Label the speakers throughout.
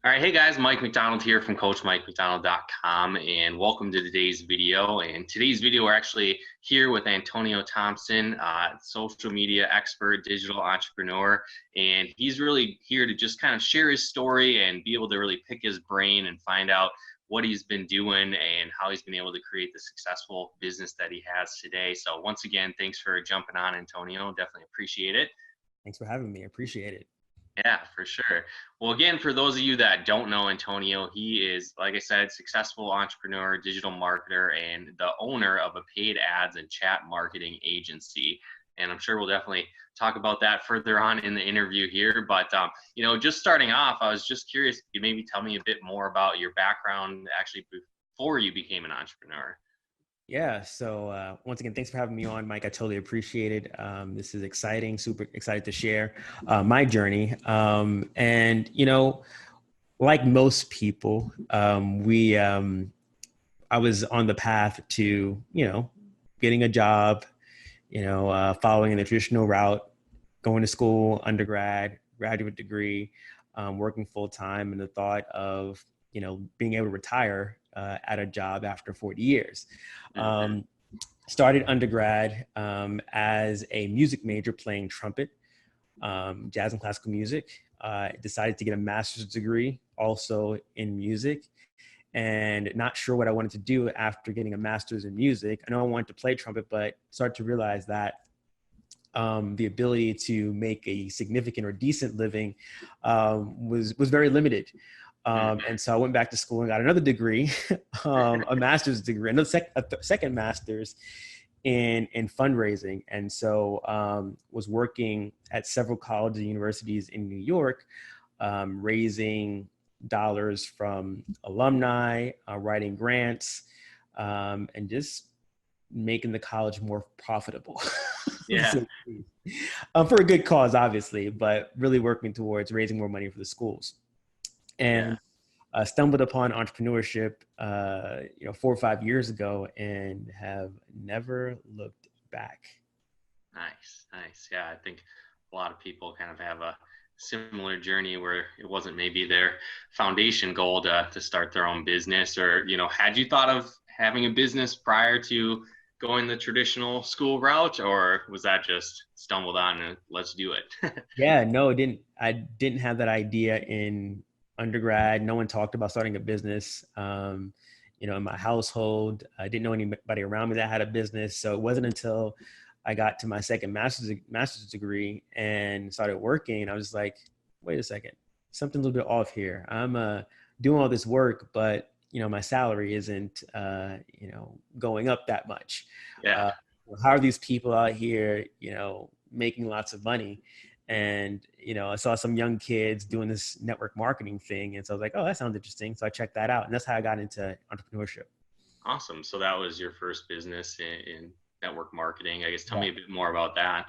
Speaker 1: All right, hey guys, Mike MacDonald here from CoachMikeMacDonald.com, and welcome to today's video. And today's video, we're actually here with Antonio Thompson, social media expert, digital entrepreneur, and he's really here to just kind of share his story and be able to really pick his brain and find out what he's been doing and how he's been able to create the successful business that he has today. So once again, thanks for jumping on, Antonio. Definitely appreciate it.
Speaker 2: Thanks for having me. I appreciate it.
Speaker 1: Yeah, for sure. Well, again, for those of you that don't know Antonio, he is, like I said, successful entrepreneur, digital marketer, and the owner of a paid ads and chat marketing agency. And I'm sure we'll definitely talk about that further on in the interview here. But, just starting off, I was just curious if you maybe tell me a bit more about your background actually before you became an entrepreneur.
Speaker 2: Yeah. So once again, thanks for having me on, Mike. I totally appreciate it. This is exciting. Super excited to share my journey. Like most people, I was on the path to, getting a job, following the traditional route, going to school, undergrad, graduate degree, working full time, and the thought of, being able to retire at a job after 40 years. Started undergrad as a music major playing trumpet, jazz and classical music. Decided to get a master's degree also in music, and not sure what I wanted to do after getting a master's in music. I know I wanted to play trumpet, but started to realize that the ability to make a significant or decent living was very limited. And so I went back to school and got another degree, a master's degree, second master's in fundraising. And so was working at several colleges and universities in New York, raising dollars from alumni, writing grants, and just making the college more profitable.
Speaker 1: Yeah.
Speaker 2: For a good cause, obviously, but really working towards raising more money for the schools. And stumbled upon entrepreneurship, 4 or 5 years ago, and have never looked back.
Speaker 1: Nice. Yeah, I think a lot of people kind of have a similar journey where it wasn't maybe their foundation goal to start their own business, or, had you thought of having a business prior to going the traditional school route, or was that just stumbled on and let's do it?
Speaker 2: Yeah, no, I didn't have that idea in undergrad. No one talked about starting a business. In my household, I didn't know anybody around me that had a business. So it wasn't until I got to my second master's degree and started working, I was just like, wait a second, something's a little bit off here. I'm doing all this work, but my salary isn't going up that much.
Speaker 1: Yeah.
Speaker 2: How are these people out here, making lots of money? And, I saw some young kids doing this network marketing thing. And so I was like, oh, that sounds interesting. So I checked that out. And that's how I got into entrepreneurship.
Speaker 1: Awesome. So that was your first business in network marketing. I guess tell
Speaker 2: Yeah.
Speaker 1: me a bit more about that.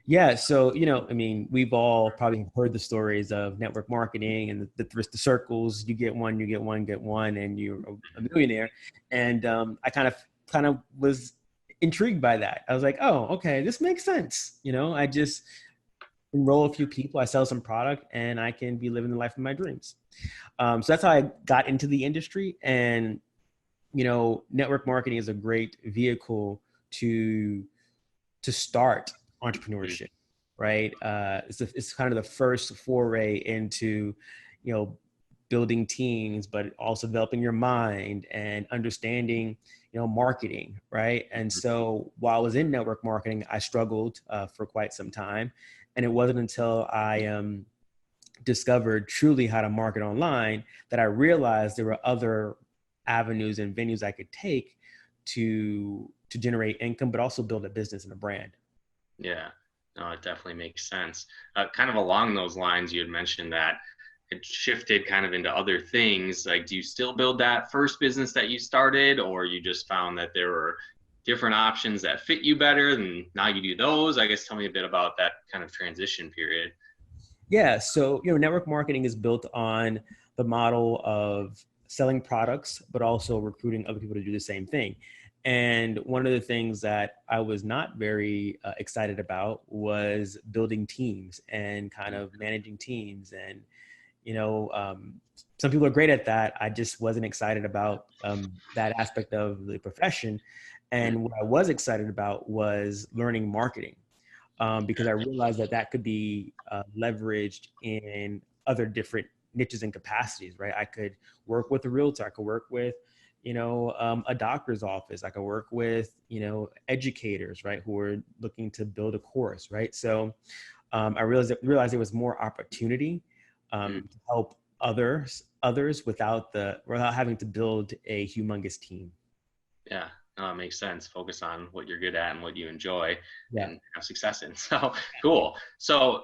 Speaker 2: Yeah. So, we've all probably heard the stories of network marketing and the circles. You get one, and you're a millionaire. And I kind of was intrigued by that. I was like, oh, okay, this makes sense. I just enroll a few people, I sell some product, and I can be living the life of my dreams. So that's how I got into the industry. And, network marketing is a great vehicle to start entrepreneurship, right? It's kind of the first foray into, building teams, but also developing your mind and understanding, marketing, right? And so while I was in network marketing, I struggled for quite some time. And it wasn't until I discovered truly how to market online that I realized there were other avenues and venues I could take to generate income, but also build a business and a brand.
Speaker 1: Yeah, no, it definitely makes sense. Kind of along those lines, you had mentioned that it shifted kind of into other things. Like, do you still build that first business that you started, or you just found that there were different options that fit you better and now you do those? I guess tell me a bit about that kind of transition period.
Speaker 2: Yeah. So, network marketing is built on the model of selling products, but also recruiting other people to do the same thing. And one of the things that I was not very excited about was building teams and kind of managing teams and, some people are great at that. I just wasn't excited about that aspect of the profession. And what I was excited about was learning marketing, because I realized that could be leveraged in other different niches and capacities, right? I could work with a realtor. I could work with, a doctor's office. I could work with, educators, right, who are looking to build a course, right? So I realized there was more opportunity to help others without having to build a humongous team.
Speaker 1: Yeah, no, it makes sense. Focus on what you're good at and what you enjoy, and have success in. So cool. So,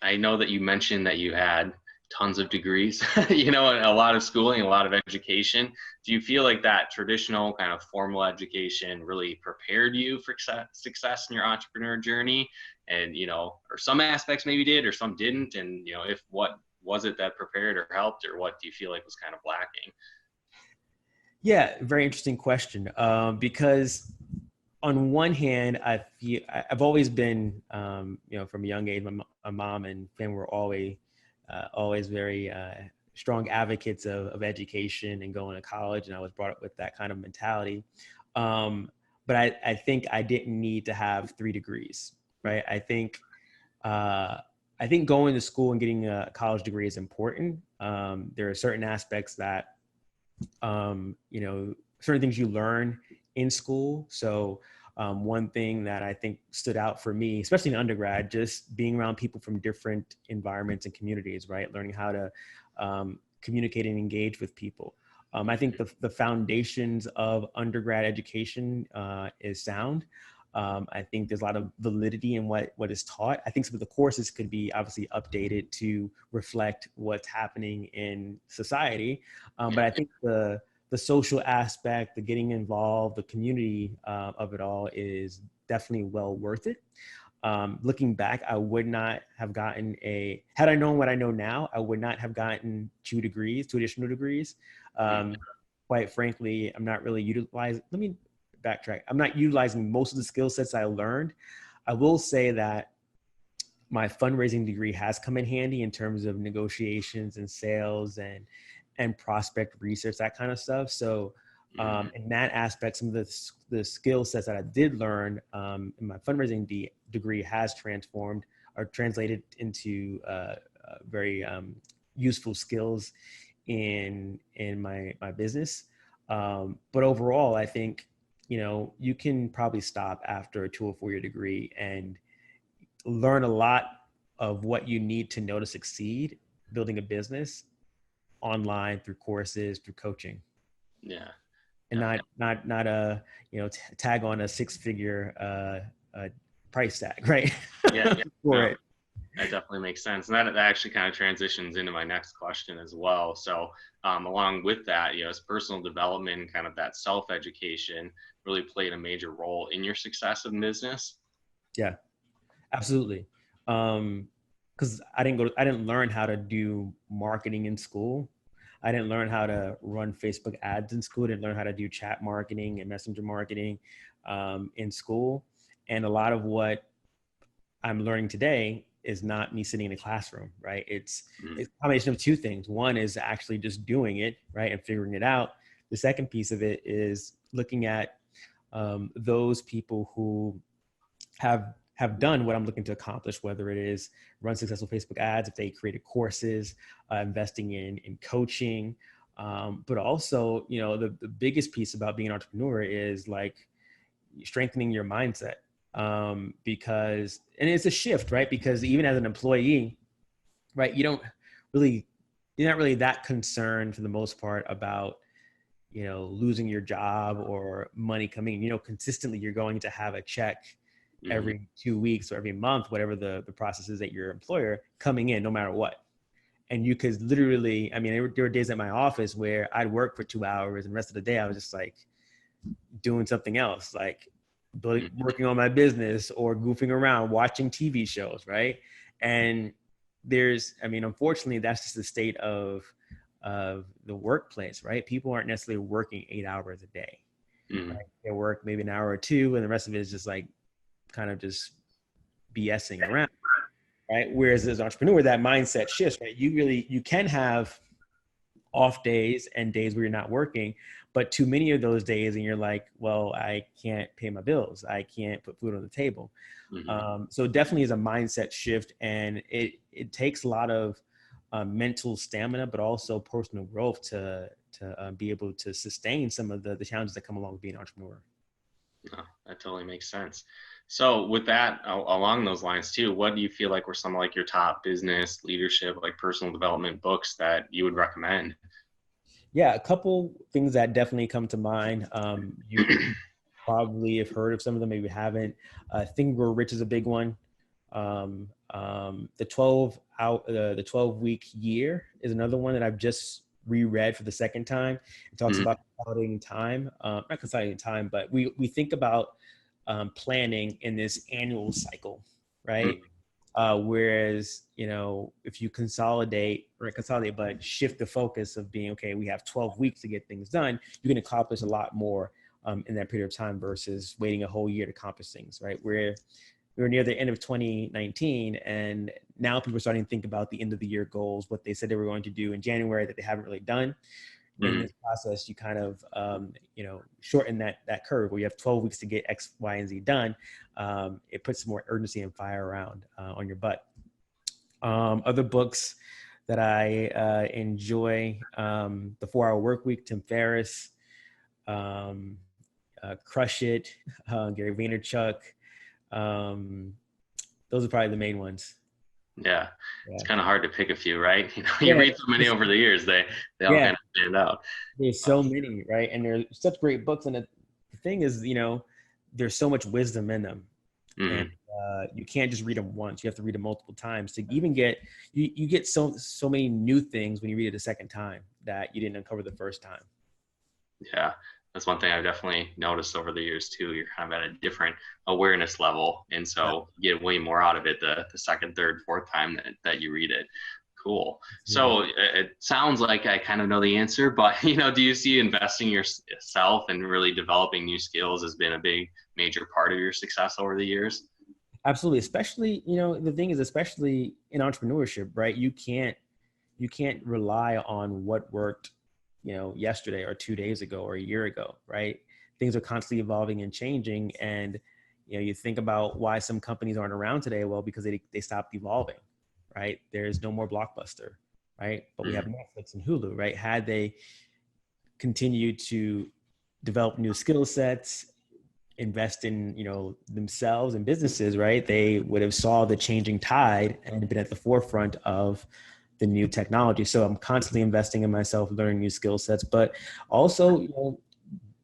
Speaker 1: I know that you mentioned that you had tons of degrees, and a lot of schooling, a lot of education. Do you feel like that traditional kind of formal education really prepared you for success in your entrepreneur journey? And, or some aspects maybe did, or some didn't. And, if what was it that prepared or helped, or what do you feel like was kind of lacking?
Speaker 2: Yeah, very interesting question. Because on one hand, I've always been, from a young age, my mom and family were always very strong advocates of education and going to college, and I was brought up with that kind of mentality. But I think I didn't need to have 3 degrees, right? I think going to school and getting a college degree is important. There are certain aspects that certain things you learn in school. So one thing that I think stood out for me, especially in undergrad, just being around people from different environments and communities, right? Learning how to communicate and engage with people. I think the foundations of undergrad education is sound. I think there's a lot of validity in what is taught. I think some of the courses could be obviously updated to reflect what's happening in society. But I think the social aspect, the getting involved, the community of it all is definitely well worth it. Looking back, I would not have gotten had I known what I know now, I would not have gotten 2 additional degrees. Quite frankly, I'm not really backtrack. I'm not utilizing most of the skill sets I learned. I will say that my fundraising degree has come in handy in terms of negotiations and sales and prospect research, that kind of stuff. So in that aspect, some of the skill sets that I did learn in my fundraising degree has transformed or translated into very useful skills in my business. But overall, I think, you can probably stop after a 2 or 4 year degree and learn a lot of what you need to know to succeed building a business online, through courses, through coaching.
Speaker 1: Yeah.
Speaker 2: And not tag on a 6-figure price tag, right?
Speaker 1: Yeah.
Speaker 2: For it.
Speaker 1: That definitely makes sense. And that actually kind of transitions into my next question as well. So along with that, as personal development, kind of that self-education really played a major role in your success in business.
Speaker 2: Yeah, absolutely. Because I didn't learn how to do marketing in school. I didn't learn how to run Facebook ads in school. I didn't learn how to do chat marketing and messenger marketing in school. And a lot of what I'm learning today is not me sitting in a classroom, right? It's a combination of 2 things. One is actually just doing it, right, and figuring it out. The second piece of it is looking at those people who have done what I'm looking to accomplish, whether it is run successful Facebook ads, if they created courses, investing in coaching, but also, the biggest piece about being an entrepreneur is like strengthening your mindset. Because, and it's a shift, right? Because even as an employee, right, you're not really that concerned for the most part about, losing your job or money coming in. Consistently you're going to have a check every 2 weeks or every month, whatever the process is at your employer, coming in no matter what. And you could literally, there were days at my office where I'd work for 2 hours and the rest of the day I was just like doing something else, like working on my business or goofing around, watching TV shows, right? And unfortunately, that's just the state of the workplace, right? People aren't necessarily working 8 hours a day. Right? They work maybe an hour or 2, and the rest of it is just like kind of just BSing around. right? Whereas as an entrepreneur, that mindset shifts, right? You can have off days and days where you're not working, but too many of those days and you're like, well, I can't pay my bills, I can't put food on the table. So it definitely is a mindset shift, and it takes a lot of mental stamina, but also personal growth to be able to sustain some of the challenges that come along with being an entrepreneur.
Speaker 1: No, that totally makes sense. So with that, along those lines too, what do you feel like were some like your top business leadership, like personal development books that you would recommend?
Speaker 2: Yeah, a couple things that definitely come to mind. You probably have heard of some of them, maybe haven't. Think and Grow Rich is a big one. The 12-week year is another one that I've just reread for the second time. It talks about consolidating time, not consolidating time, but we think about planning in this annual cycle, right? Whereas, if you consolidate, but shift the focus of being, okay, we have 12 weeks to get things done, you can accomplish a lot more in that period of time versus waiting a whole year to accomplish things, right? We're near the end of 2019, and now people are starting to think about the end of the year goals, what they said they were going to do in January that they haven't really done. In this process, you kind of, shorten that curve where you have 12 weeks to get X, Y, and Z done. It puts some more urgency and fire around on your butt. Other books that I enjoy, The 4-Hour Workweek, Tim Ferriss, Crush It, Gary Vaynerchuk. Those are probably the main ones.
Speaker 1: Yeah. It's kind of hard to pick a few, right? You read so many over the years, they all kind of stand out.
Speaker 2: There's so many, right? And they're such great books. And the thing is, there's so much wisdom in them. And you can't just read them once. You have to read them multiple times to even get, you get so many new things when you read it a second time that you didn't uncover the first time.
Speaker 1: Yeah. That's one thing I've definitely noticed over the years too. You're kind of at a different awareness level. And so you get way more out of it the second, third, fourth time that you read it. Cool. So it sounds like I kind of know the answer, but do you see investing yourself and really developing new skills has been a big, major part of your success over the years?
Speaker 2: Absolutely. Especially, the thing is, especially in entrepreneurship, right? You can't rely on what worked yesterday or 2 days ago or a year ago, right? Things are constantly evolving and changing. And, you think about why some companies aren't around today. Well, because they stopped evolving, right? There's no more Blockbuster, right? But we have Netflix and Hulu, right? Had they continued to develop new skill sets, invest in, themselves and businesses, right? They would have saw the changing tide and been at the forefront of the new technology. So I'm constantly investing in myself, learning new skill sets, but also,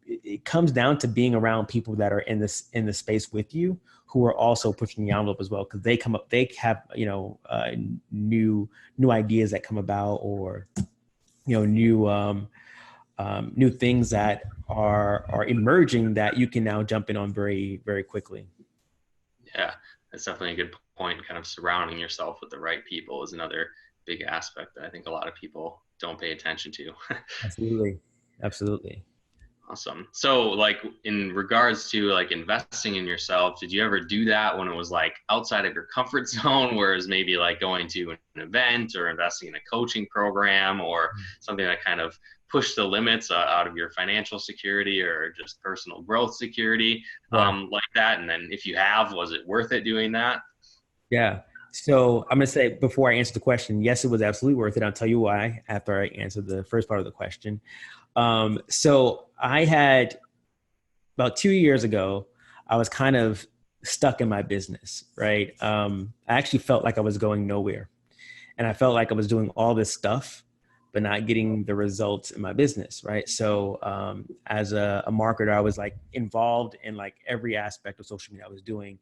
Speaker 2: it comes down to being around people that are in the space with you, who are also pushing the envelope as well. Cause they have, new ideas that come about, or, new things that are emerging that you can now jump in on very, very quickly.
Speaker 1: Yeah, that's definitely a good point. Kind of surrounding yourself with the right people is another big aspect that I think a lot of people don't pay attention to.
Speaker 2: Absolutely.
Speaker 1: Awesome. So like in regards to like investing in yourself, did you ever do that when it was like outside of your comfort zone, whereas maybe like going to an event or investing in a coaching program or something that kind of pushed the limits out of your financial security or just personal growth security, like that? And then if you have, was it worth it doing that?
Speaker 2: Yeah. So I'm going to say, before I answer the question, yes, it was absolutely worth it. I'll tell you why after I answer the first part of the question. So I had, about 2 years ago, I was kind of stuck in my business, right? I actually felt like I was going nowhere, and I felt like I was doing all this stuff, but not getting the results in my business, right? So as a marketer, I was like involved in like every aspect of social media. I was doing,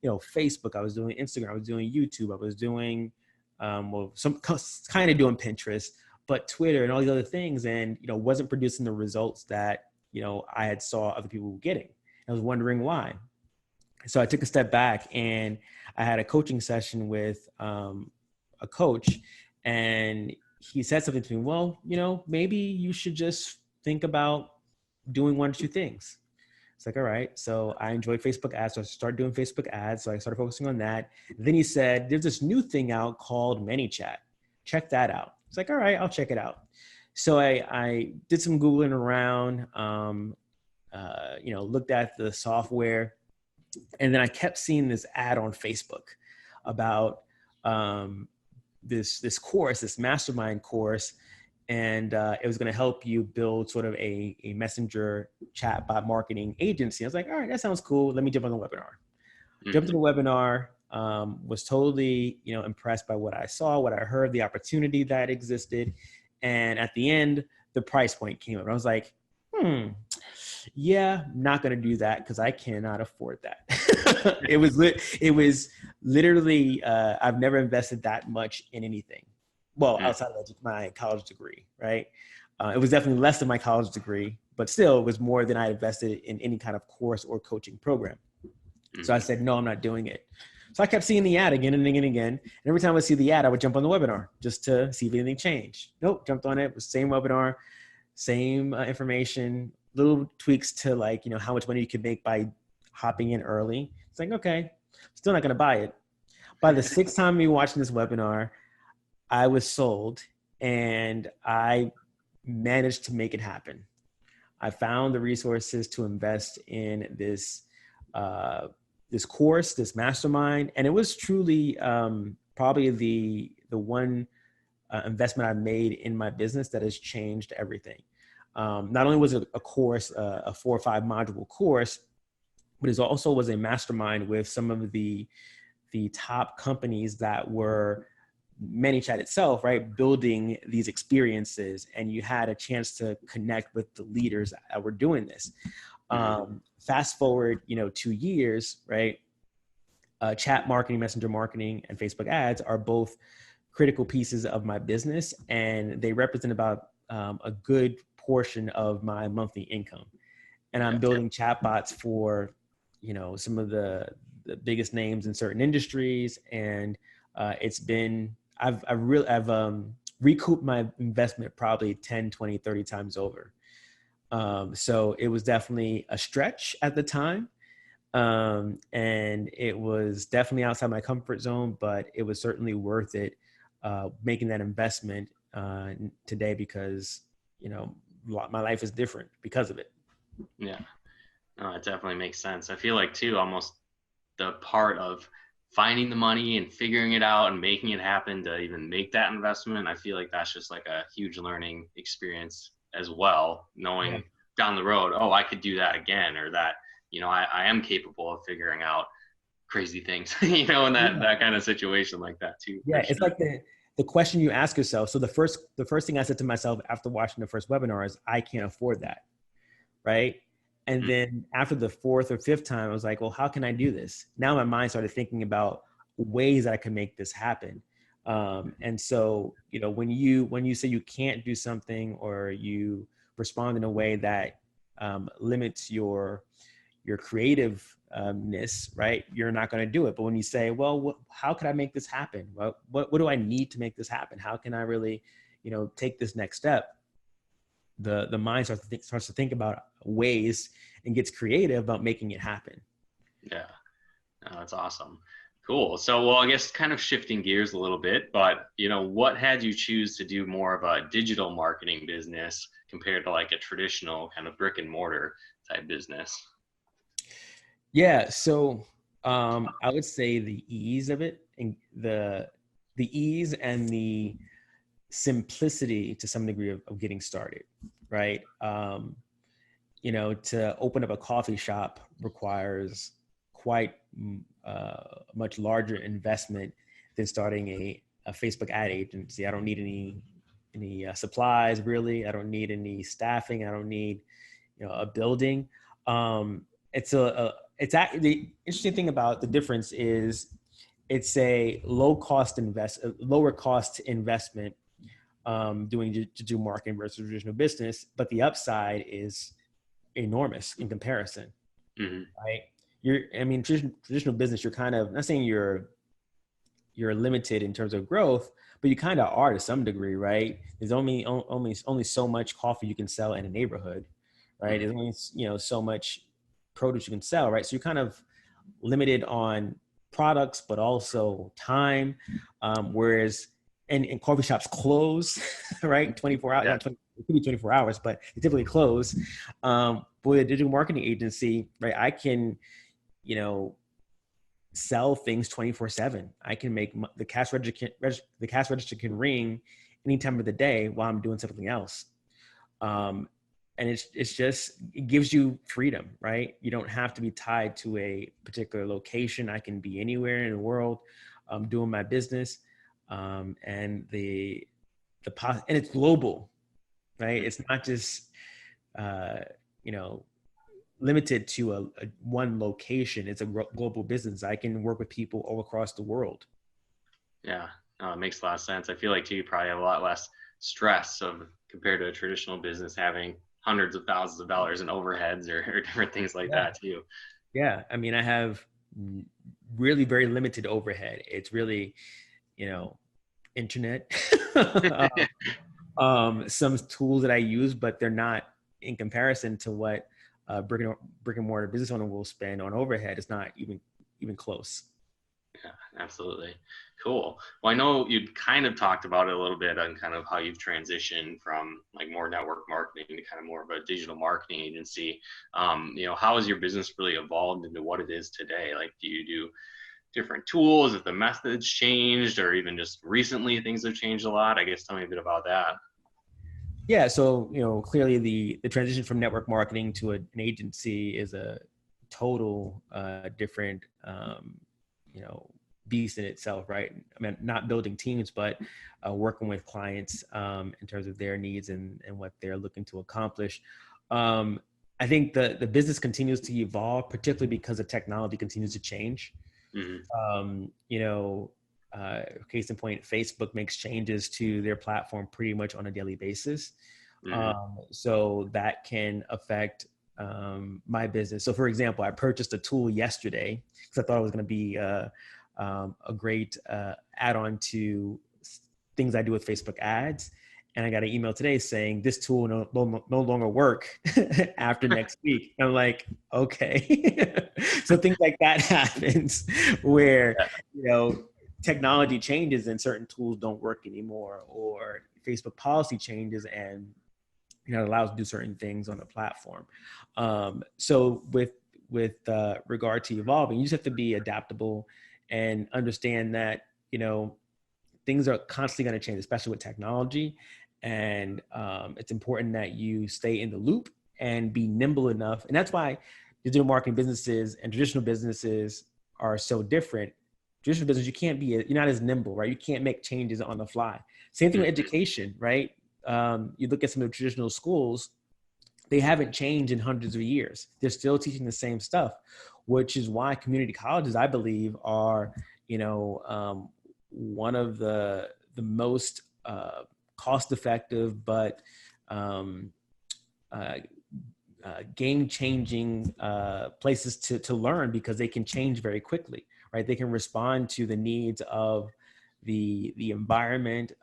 Speaker 2: Facebook, I was doing Instagram, I was doing YouTube, I was doing, some kind of doing Pinterest, but Twitter and all these other things, and, wasn't producing the results that, I had saw other people getting. I was wondering why. So I took a step back and I had a coaching session with a coach, and he said something to me, well, maybe you should just think about doing one or two things. It's like, all right. So I enjoy Facebook ads. So I started doing Facebook ads. So I started focusing on that. Then he said, there's this new thing out called ManyChat. Check that out. It's like, all right, I'll check it out. So I did some Googling around, looked at the software, and then I kept seeing this ad on Facebook about this course, this mastermind course, and it was going to help you build sort of a messenger chatbot marketing agency. I was like, all right, that sounds cool. Let me jump on the webinar. Jumped to the webinar, was totally, impressed by what I saw, what I heard, the opportunity that existed. And at the end, the price point came up. I was like, yeah, I'm not going to do that because I cannot afford that. It was literally, I've never invested that much in anything. Well, outside of my college degree, right? It was definitely less than my college degree, but still it was more than I invested in any kind of course or coaching program. So I said, no, I'm not doing it. So I kept seeing the ad again and again and again. And every time I would see the ad, I would jump on the webinar just to see if anything changed. Nope, jumped on it. It was same webinar, same information, little tweaks to like, how much money you could make by hopping in early. It's like, okay, still not going to buy it. By the sixth time me watching this webinar, I was sold and I managed to make it happen. I found the resources to invest in this course, this mastermind, and it was truly probably the one investment I've made in my business that has changed everything. Not only was it a course, a 4 or 5 module course, but it also was a mastermind with some of the top companies that were ManyChat itself, right? Building these experiences, and you had a chance to connect with the leaders that were doing this. Fast forward, 2 years, right? Chat marketing, messenger marketing, and Facebook ads are both critical pieces of my business, and they represent about a good portion of my monthly income. And I'm building chatbots for, some of the biggest names in certain industries, and it's been I've recouped my investment probably 10, 20, 30 times over. So it was definitely a stretch at the time. And it was definitely outside my comfort zone, but it was certainly worth it, making that investment today because, my life is different because of it.
Speaker 1: Yeah, no, it definitely makes sense. I feel like too, almost the part of finding the money and figuring it out and making it happen to even make that investment, I feel like that's just like a huge learning experience as well, knowing down the road, oh, I could do that again, or that, I am capable of figuring out crazy things, in that kind of situation like that too.
Speaker 2: Yeah, it's like the question you ask yourself. So the first thing I said to myself after watching the first webinar is, I can't afford that, right? And then after the 4th or 5th time, I was like, well, how can I do this? Now my mind started thinking about ways that I can make this happen. And so, when you say you can't do something, or you respond in a way that limits your creativeness, right? You're not going to do it. But when you say, well, how could I make this happen? What do I need to make this happen? How can I really, take this next step? The mind starts to think about ways and gets creative about making it happen.
Speaker 1: Yeah, no, that's awesome. Cool. So, well, I guess kind of shifting gears a little bit, but what had you choose to do more of a digital marketing business compared to like a traditional kind of brick and mortar type business?
Speaker 2: Yeah. So I would say the ease of it, and the ease and the simplicity to some degree of getting started, right? To open up a coffee shop requires quite much larger investment than starting a Facebook ad agency. I don't need any supplies, really. I don't need any staffing. I don't need a building. It's the interesting thing about the difference is it's a lower cost investment doing digital marketing versus traditional business, but the upside is enormous in comparison, right? Traditional business, you're kind of, not saying you're limited in terms of growth, but you kind of are to some degree, right? There's only so much coffee you can sell in a neighborhood, right? There's only, so much produce you can sell, right? So you're kind of limited on products, but also time. Whereas, and coffee shops close, right? 24 hours,
Speaker 1: Yeah.
Speaker 2: it could be 24 hours, but they typically close. With a digital marketing agency, right? I can, you know, sell things 24/7. I can make the cash register can ring any time of the day while I'm doing something else. And it's just, it gives you freedom, right? You don't have to be tied to a particular location. I can be anywhere in the world, doing my business. And and it's global, right? It's not just, uh, you know, limited to a one location. It's a global business. I can work with people all across the world.
Speaker 1: Yeah, it makes a lot of sense. I feel like too, you probably have a lot less stress compared to a traditional business having hundreds of thousands of dollars in overheads or different things like
Speaker 2: Yeah.
Speaker 1: that too.
Speaker 2: Yeah. I mean, I have really very limited overhead. It's really, you know, internet, some tools that I use, but they're not in comparison to what brick and mortar business owner will spend on overhead. It's not even close.
Speaker 1: Yeah, absolutely. Cool. Well, I know you kind of talked about it a little bit on kind of how you've transitioned from like more network marketing to kind of more of a digital marketing agency. How has your business really evolved into what it is today? Like, do you do different tools? Have the methods changed, or even just recently things have changed a lot? I guess tell me a bit about that.
Speaker 2: Yeah. So, clearly the transition from network marketing to an agency is a total different, beast in itself, right? I mean, not building teams, but working with clients in terms of their needs and what they're looking to accomplish. I think the business continues to evolve, particularly because the technology continues to change.
Speaker 1: Mm-hmm.
Speaker 2: Case in point, Facebook makes changes to their platform pretty much on a daily basis.
Speaker 1: Mm-hmm.
Speaker 2: So that can affect my business. So for example, I purchased a tool yesterday because I thought it was going to be a great add-on to things I do with Facebook ads. And I got an email today saying this tool no longer work after next week. And I'm like, okay. So things like that happens where, technology changes and certain tools don't work anymore, or Facebook policy changes and, it allows to do certain things on the platform. So with regard to evolving, you just have to be adaptable and understand that, things are constantly going to change, especially with technology. And it's important that you stay in the loop and be nimble enough. And that's why digital marketing businesses and traditional businesses are so different. Traditional business, you're not as nimble, right? You can't make changes on the fly. Same thing with education, right? You look at some of the traditional schools, they haven't changed in hundreds of years. They're still teaching the same stuff, which is why community colleges, I believe, are, one of the most cost-effective but game-changing places to learn, because they can change very quickly, right? They can respond to the needs of the environment,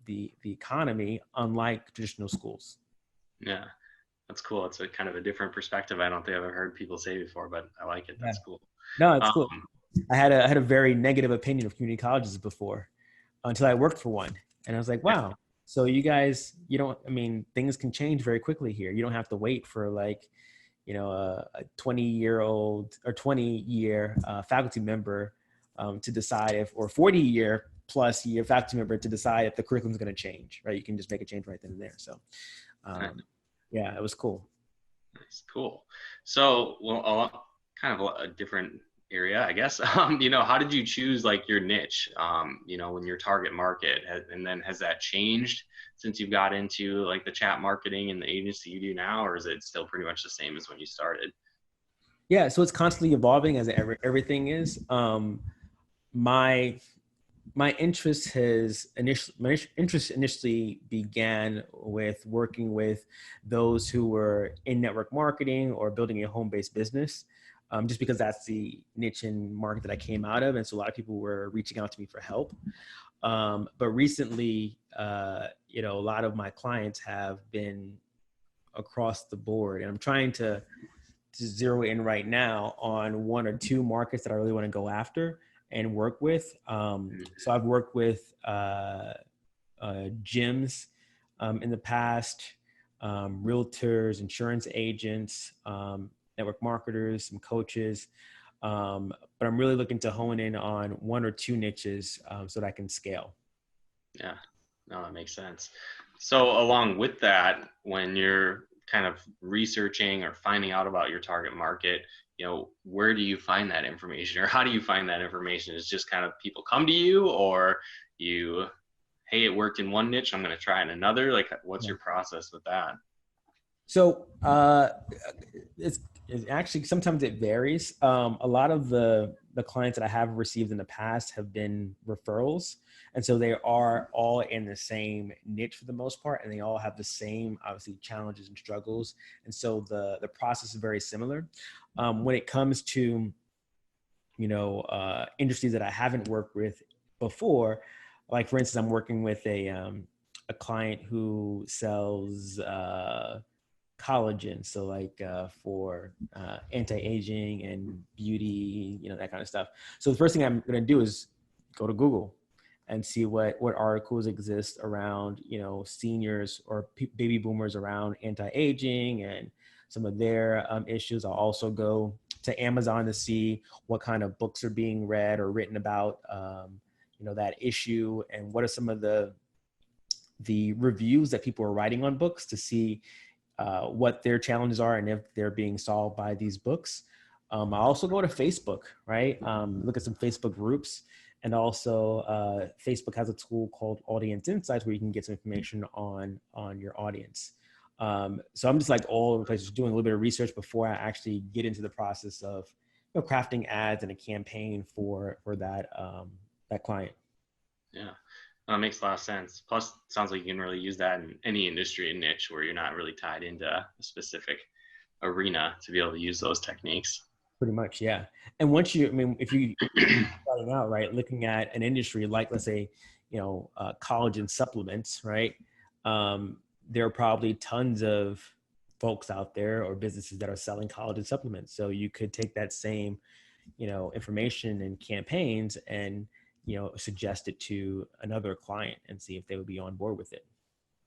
Speaker 2: the economy, unlike traditional schools.
Speaker 1: Yeah, that's cool. It's a kind of a different perspective. I don't think I've ever heard people say before, but I like it.
Speaker 2: Yeah.
Speaker 1: That's cool.
Speaker 2: No, it's cool.
Speaker 1: Um,
Speaker 2: I had a very negative opinion of community colleges before, until I worked for one, and I was like, wow. So you guys, things can change very quickly here. You don't have to wait for like, a 20-year-old or 20-year faculty member to decide or 40-year plus year faculty member to decide if the curriculum is going to change, right? You can just make a change right then and there. So, yeah, it was cool.
Speaker 1: Nice, cool. So, well, kind of a different area, I guess. How did you choose like your niche? When your target market, and then has that changed since you've got into like the chat marketing and the agency you do now, or is it still pretty much the same as when you started?
Speaker 2: Yeah, so it's constantly evolving as everything is. My interest initially began with working with those who were in network marketing or building a home-based business, just because that's the niche and market that I came out of. And so a lot of people were reaching out to me for help. But recently, a lot of my clients have been across the board, and I'm trying to to zero in right now on one or two markets that I really want to go after and work with. So I've worked with gyms in the past, realtors, insurance agents, network marketers, some coaches. But I'm really looking to hone in on one or two niches so that I can scale.
Speaker 1: Yeah, no, that makes sense. So along with that, when you're kind of researching or finding out about your target market, where do you find that information, or how do you find that information? Is just kind of people come to you, or hey, it worked in one niche, I'm going to try in another? Like, what's your process with that?
Speaker 2: So it's actually, sometimes it varies. A lot of the clients that I have received in the past have been referrals. And so they are all in the same niche for the most part, and they all have the same, obviously, challenges and struggles. And so the process is very similar. When it comes to, industries that I haven't worked with before, like for instance, I'm working with a client who sells collagen. So like for anti-aging and beauty, that kind of stuff. So the first thing I'm going to do is go to Google and see what articles exist around, seniors or baby boomers around anti-aging and some of their issues. I'll also go to Amazon to see what kind of books are being read or written about, that issue, and what are some of the reviews that people are writing on books to see what their challenges are and if they're being solved by these books. I also go to Facebook, right? Look at some Facebook groups. And also Facebook has a tool called Audience Insights where you can get some information on your audience. So I'm just like all over the place, just doing a little bit of research before I actually get into the process of crafting ads and a campaign for that client.
Speaker 1: Yeah. That makes a lot of sense. Plus, it sounds like you can really use that in any industry and niche where you're not really tied into a specific arena to be able to use those techniques.
Speaker 2: Pretty much, yeah. And once if you starting out, right, looking at an industry like, let's say, collagen supplements, right? There are probably tons of folks out there or businesses that are selling collagen supplements. So you could take that same, information and campaigns and suggest it to another client and see if they would be on board with it.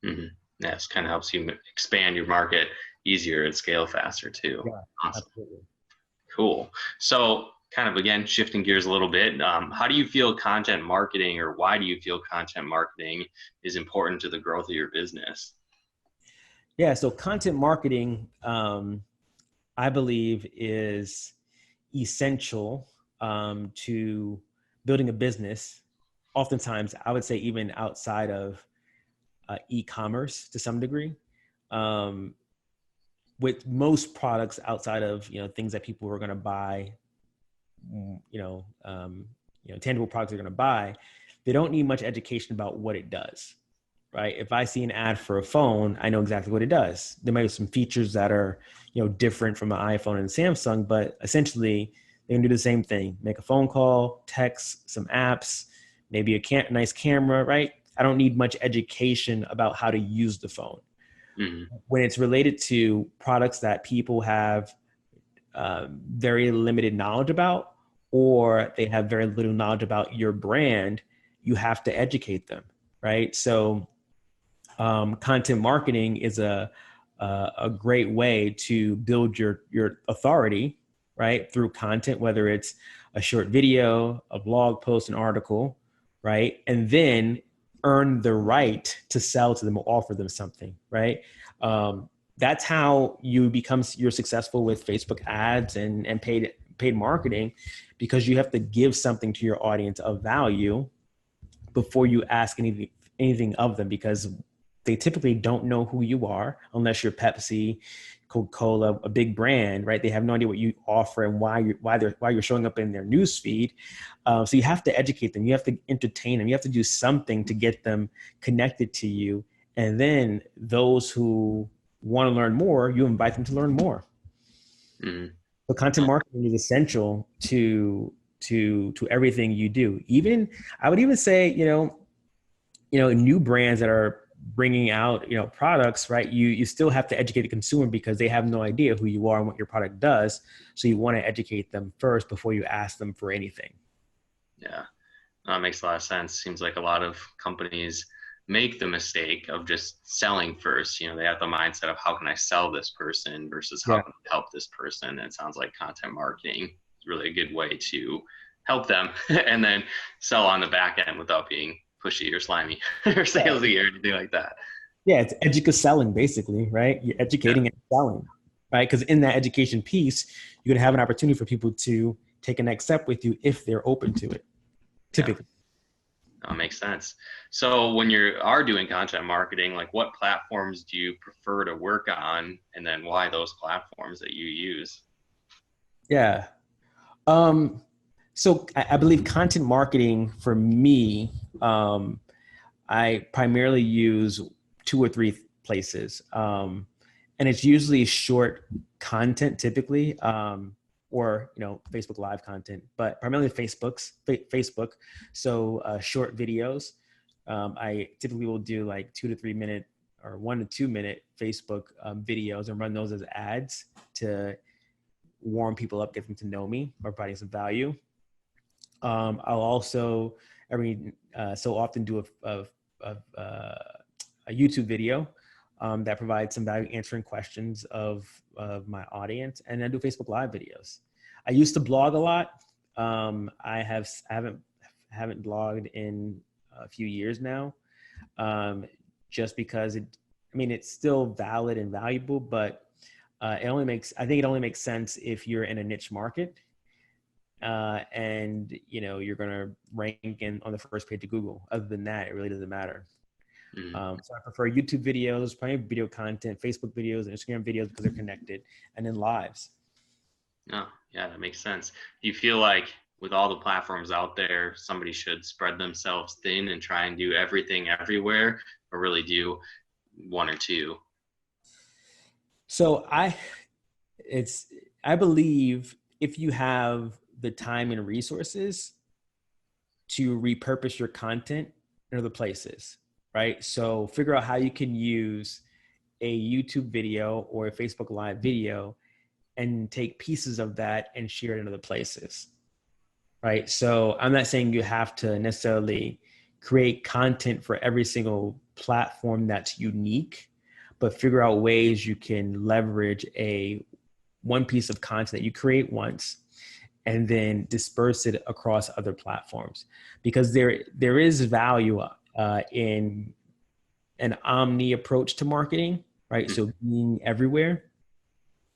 Speaker 1: Mm-hmm. Yeah, it kind of helps you expand your market easier and scale faster too.
Speaker 2: Yeah,
Speaker 1: awesome.
Speaker 2: Absolutely.
Speaker 1: Cool. So kind of, again, shifting gears a little bit, how do you feel content marketing, or why do you feel content marketing is important to the growth of your business?
Speaker 2: Yeah, so content marketing, I believe, is essential to building a business. Oftentimes, I would say even outside of e-commerce to some degree. With most products outside of things that people are going to buy, tangible products they're going to buy, they don't need much education about what it does, right? If I see an ad for a phone, I know exactly what it does. There might be some features that are different from an iPhone and Samsung, but essentially they can do the same thing: make a phone call, text, some apps, maybe a nice camera, right? I don't need much education about how to use the phone. Mm-hmm. When it's related to products that people have very limited knowledge about, or they have very little knowledge about your brand, you have to educate them, right? So content marketing is a great way to build your authority, right? Through content, whether it's a short video, a blog post, an article, right? And then earn the right to sell to them or offer them something, right? That's how you're successful with Facebook ads and paid marketing, because you have to give something to your audience of value before you ask anything of them, because they typically don't know who you are unless you're Pepsi, Coca-Cola, a big brand, right? They have no idea what you offer and why you're showing up in their news feed. So you have to educate them. You have to entertain them. You have to do something to get them connected to you. And then those who want to learn more, you invite them to learn more. Mm-hmm. So content marketing is essential to everything you do. I would even say, new brands that are bringing out, products, right? You still have to educate the consumer because they have no idea who you are and what your product does. So you want to educate them first before you ask them for anything.
Speaker 1: Yeah, that makes a lot of sense. Seems like a lot of companies make the mistake of just selling first. They have the mindset of how can I sell this person versus how
Speaker 2: Yeah.
Speaker 1: can I help this person. And it sounds like content marketing is really a good way to help them and then sell on the back end without being pushy or slimy or salesy or anything like that.
Speaker 2: Yeah, it's educa selling basically, right? You're educating and selling, right? Because in that education piece, you're gonna have an opportunity for people to take a next step with you if they're open to it. Typically.
Speaker 1: That makes sense. So when you are doing content marketing, like what platforms do you prefer to work on, and then why those platforms that you use?
Speaker 2: Yeah. So I believe content marketing for me, I primarily use 2 or 3 places. And it's usually short content typically, or, Facebook Live content, but primarily Facebook. So short videos. I typically will do like 2 to 3 minute or 1 to 2 minute Facebook videos and run those as ads to warm people up, get them to know me, or providing some value. I'll also every so often do a YouTube video that provides some value answering questions of my audience, and then do Facebook Live videos. I used to blog a lot. I haven't blogged in a few years now, just because it's still valid and valuable, but I think it only makes sense if you're in a niche market. And you're going to rank on the first page of Google. Other than that, it really doesn't matter. So I prefer YouTube videos, probably video content, Facebook videos, and Instagram videos because they're connected, and then lives.
Speaker 1: Oh, yeah, that makes sense. Do you feel like with all the platforms out there, somebody should spread themselves thin and try and do everything everywhere, or really do one or two?
Speaker 2: So I believe if you have the time and resources to repurpose your content in other places, right? So figure out how you can use a YouTube video or a Facebook Live video and take pieces of that and share it in other places, right? So I'm not saying you have to necessarily create content for every single platform that's unique, but figure out ways you can leverage one piece of content that you create once and then disperse it across other platforms, because there is value in an omni approach to marketing, right? So being everywhere,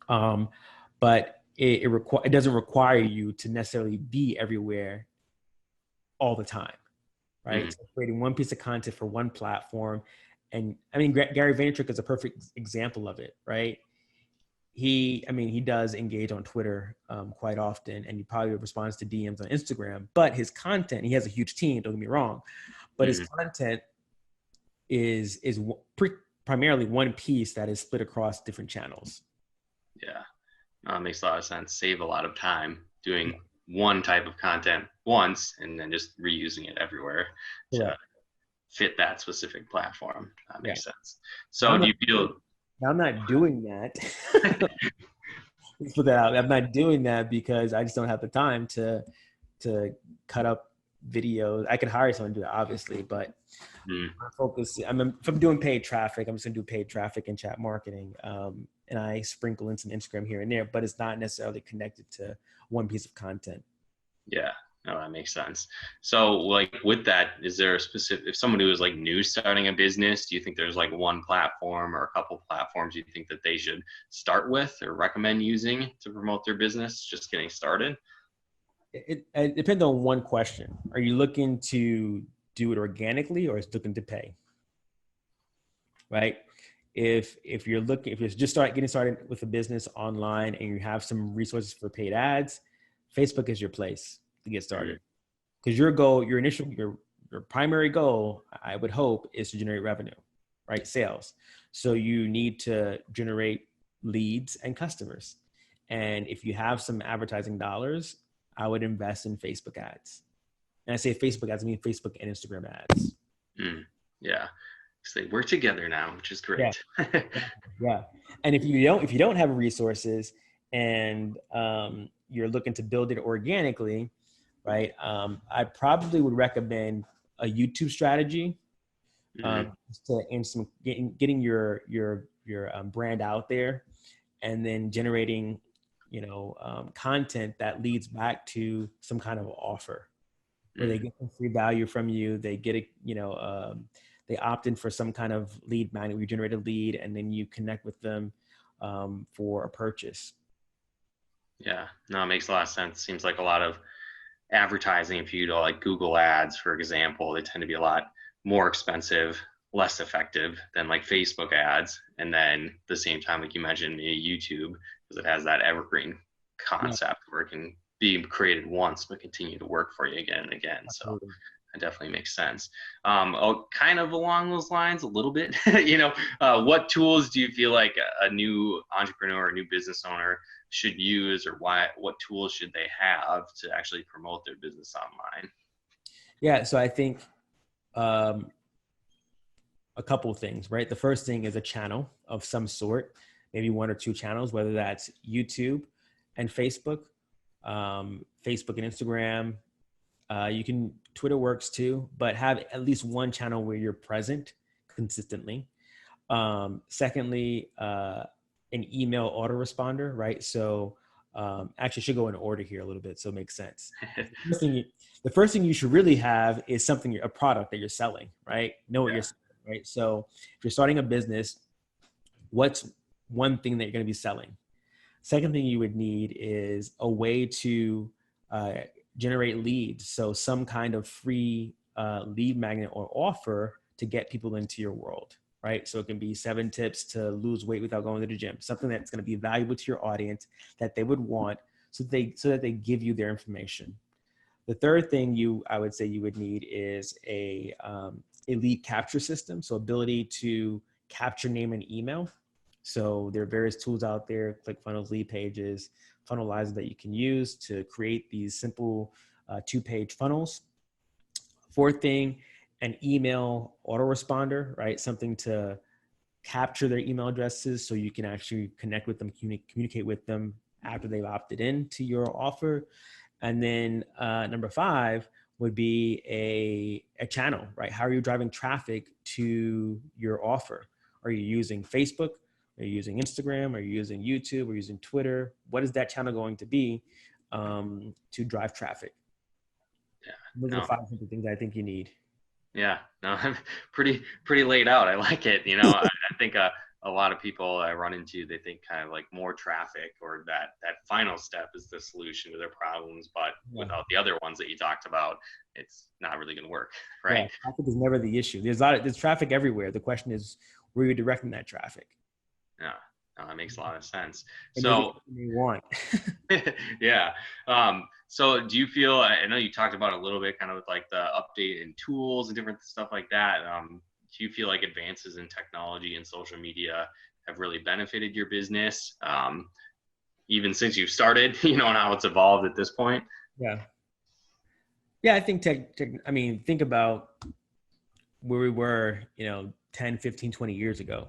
Speaker 2: but it doesn't require you to necessarily be everywhere all the time, right? So creating one piece of content for one platform, and Gary Vaynerchuk is a perfect example of it, right? He does engage on Twitter quite often, and he probably responds to DMs on Instagram, but his content, he has a huge team, don't get me wrong, but his content is primarily one piece that is split across different channels.
Speaker 1: Yeah, makes a lot of sense. Save a lot of time doing one type of content once and then just reusing it everywhere to fit that specific platform. That makes sense. So do you feel...
Speaker 2: I'm not doing that. Let's put that out. I'm not doing that because I just don't have the time to cut up videos. I could hire someone to do that, obviously, but my focus. If I'm doing paid traffic, I'm just gonna do paid traffic and chat marketing, and I sprinkle in some Instagram here and there, but it's not necessarily connected to one piece of content.
Speaker 1: Yeah. No, that makes sense. So like with that, is there a specific, if someone who is like new starting a business, do you think there's like one platform or a couple platforms you think that they should start with or recommend using to promote their business just getting started?
Speaker 2: It depends on one question. Are you looking to do it organically or is looking to pay? Right? If you're just getting started with a business online and you have some resources for paid ads, Facebook is your place to get started, because your primary goal, I would hope, is to generate revenue, right? Sales. So you need to generate leads and customers. And if you have some advertising dollars, I would invest in Facebook ads. And I say Facebook ads, I mean Facebook and Instagram ads.
Speaker 1: Yeah. So they work together now, which is
Speaker 2: Yeah.
Speaker 1: great.
Speaker 2: Yeah. And if you don't have resources and you're looking to build it organically, right? I probably would recommend a YouTube strategy,
Speaker 1: Hmm.
Speaker 2: to and some getting your brand out there, and then generating, content that leads back to some kind of offer where they
Speaker 1: Mm.
Speaker 2: get some free value from you. They get it, they opt in for some kind of lead magnet. You generate a lead, and then you connect with them for a purchase.
Speaker 1: Yeah, no, it makes a lot of sense. Seems like a lot of advertising, if you do like Google ads, for example, they tend to be a lot more expensive, less effective than like Facebook ads. And then at the same time, like you mentioned, YouTube, because it has that evergreen
Speaker 2: Yeah,
Speaker 1: concept where it can be created once but continue to work for you again and again. So
Speaker 2: absolutely.
Speaker 1: it definitely makes sense. Oh, kind of along those lines, a little bit. What tools do you feel like a new entrepreneur, a new business owner should use, or what tools should they have to actually promote their business online?
Speaker 2: Yeah, so I think um, a couple of things, right? The first thing is a channel of some sort, maybe one or two channels, whether that's YouTube and Facebook, Facebook and Instagram. You can Twitter works too, but have at least one channel where you're present consistently. Secondly, an email autoresponder, right? So actually, should go in order here a little bit so it makes sense. The first thing the first thing you should really have is a product that you're selling, right? Know what you're
Speaker 1: Yeah.
Speaker 2: selling, right? So if you're starting a business, what's one thing that you're going to be selling? Second thing you would need is a way to uh, generate leads. So some kind of free lead magnet or offer to get people into your world, right? So it can be 7 tips to lose weight without going to the gym, something that's going to be valuable to your audience that they would want, so that they give you their information. The third thing I would say you would need is a lead capture system. So ability to capture name and email. So there are various tools out there, ClickFunnels, Lead Pages, Funnelizer that you can use to create these simple 2-page funnels. Fourth thing, an email autoresponder, right? Something to capture their email addresses so you can actually connect with them, communicate with them after they've opted in to your offer. And then number 5 would be a channel, right? How are you driving traffic to your offer? Are you using Facebook? Are you using Instagram? Are you using YouTube? Are you using Twitter? What is that channel going to be to drive traffic?
Speaker 1: Yeah.
Speaker 2: Those are the
Speaker 1: No.
Speaker 2: 5 simple things I think you need.
Speaker 1: Yeah. No. I'm pretty laid out. I like it. I think a lot of people I run into, they think kind of like more traffic or that final step is the solution to their problems, but
Speaker 2: Yeah.
Speaker 1: without the other ones that you talked about, it's not really going to work,
Speaker 2: Yeah,
Speaker 1: right?
Speaker 2: traffic is never the issue. There's traffic everywhere. The question is where you're directing that traffic.
Speaker 1: Yeah. No, that makes a lot of sense.
Speaker 2: And is it
Speaker 1: So
Speaker 2: something you want?
Speaker 1: yeah. So do you feel, I know you talked about it a little bit kind of with like the update and tools and different stuff like that. Do you feel like advances in technology and social media have really benefited your business? Even since you started, and how it's evolved at this point?
Speaker 2: Yeah. Yeah, I think I mean, think about where we were, 10, 15, 20 years ago.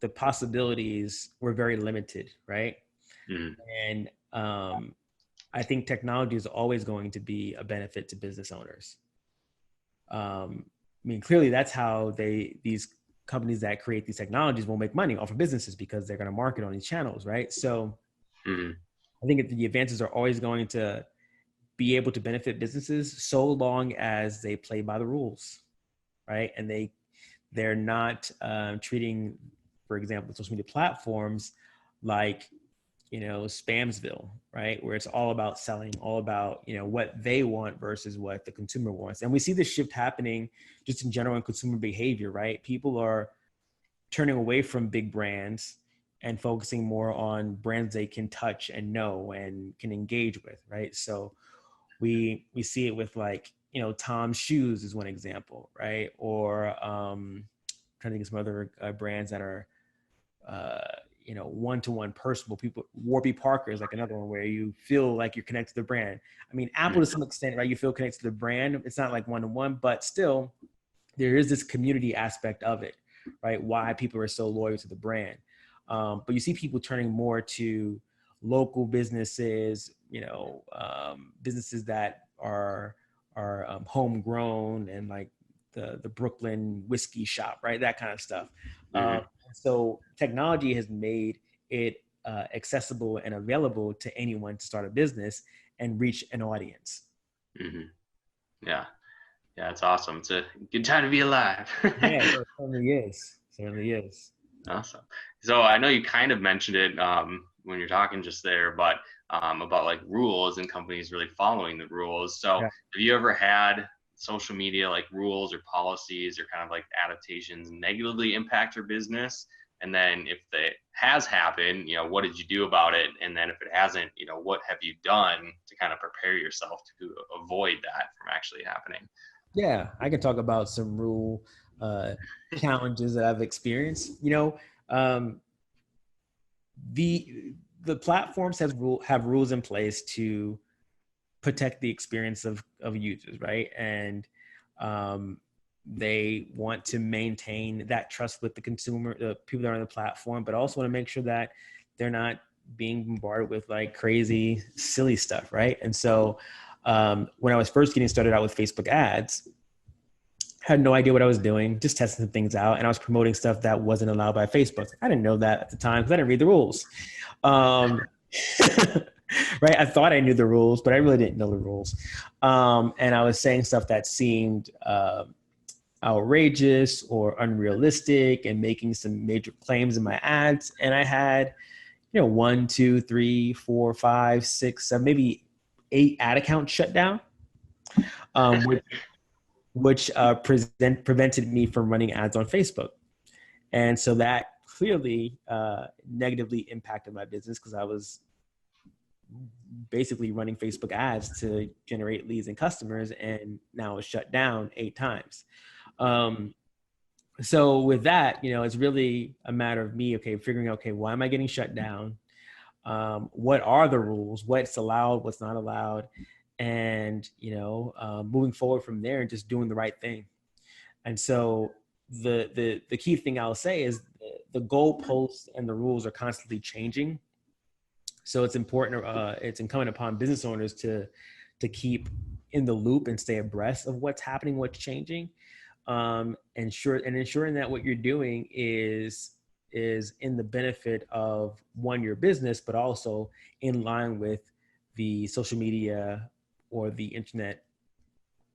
Speaker 2: The possibilities were very limited, right?
Speaker 1: Mm.
Speaker 2: And I think technology is always going to be a benefit to business owners. I mean, clearly that's how these companies that create these technologies will make money off of businesses because they're going to market on these channels, right? So
Speaker 1: Mm.
Speaker 2: I think the advances are always going to be able to benefit businesses so long as they play by the rules, right? And they're not treating, for example, social media platforms like Spamsville, right? Where it's all about selling, all about, what they want versus what the consumer wants. And we see this shift happening just in general in consumer behavior, right? People are turning away from big brands and focusing more on brands they can touch and know and can engage with, right? So we see it with like, Tom's shoes is one example, right? Or trying to think of some other brands that are uh, one-to-one personal people. Warby Parker is like another one where you feel like you're connected to the brand. I mean, Apple
Speaker 1: Mm.
Speaker 2: to some extent, right? You feel connected to the brand. It's not like one-to-one, but still there is this community aspect of it, right? Why people are so loyal to the brand. But you see people turning more to local businesses, businesses that are homegrown, and like the Brooklyn whiskey shop, right? That kind of stuff.
Speaker 1: Mm-hmm.
Speaker 2: So technology has made it accessible and available to anyone to start a business and reach an audience.
Speaker 1: Mm-hmm. Yeah. Yeah, it's awesome. It's a good time to be alive.
Speaker 2: Yeah, it certainly is. Certainly is.
Speaker 1: Awesome. So I know you kind of mentioned it when you're talking just there, but about like rules and companies really following the rules. So
Speaker 2: Yeah.
Speaker 1: have you ever had social media like rules or policies or kind of like adaptations negatively impact your business? And then if it has happened, what did you do about it? And then if it hasn't, what have you done to kind of prepare yourself to avoid that from actually happening?
Speaker 2: Yeah, I can talk about some rule challenges that I've experienced. Um, the platforms have rules in place to protect the experience of users, right? And they want to maintain that trust with the consumer, the people that are on the platform, but also want to make sure that they're not being bombarded with like crazy, silly stuff, right? And so when I was first getting started out with Facebook ads, had no idea what I was doing, just testing things out. And I was promoting stuff that wasn't allowed by Facebook. I didn't know that at the time because I didn't read the rules. Right. I thought I knew the rules, but I really didn't know the rules. And I was saying stuff that seemed outrageous or unrealistic and making some major claims in my ads. And I had, 1, 2, 3, 4, 5, 6, 7, maybe 8 ad accounts shut down, which prevented me from running ads on Facebook. And so that clearly negatively impacted my business because I was basically running Facebook ads to generate leads and customers, and now it's shut down 8 times. So with that, it's really a matter of me, figuring out, why am I getting shut down? What are the rules? What's allowed? What's not allowed? And, moving forward from there and just doing the right thing. And so the key thing I'll say is the goalposts and the rules are constantly changing. So it's important, it's incumbent upon business owners to keep in the loop and stay abreast of what's happening, what's changing, ensuring that what you're doing is in the benefit of, one, your business, but also in line with the social media or the internet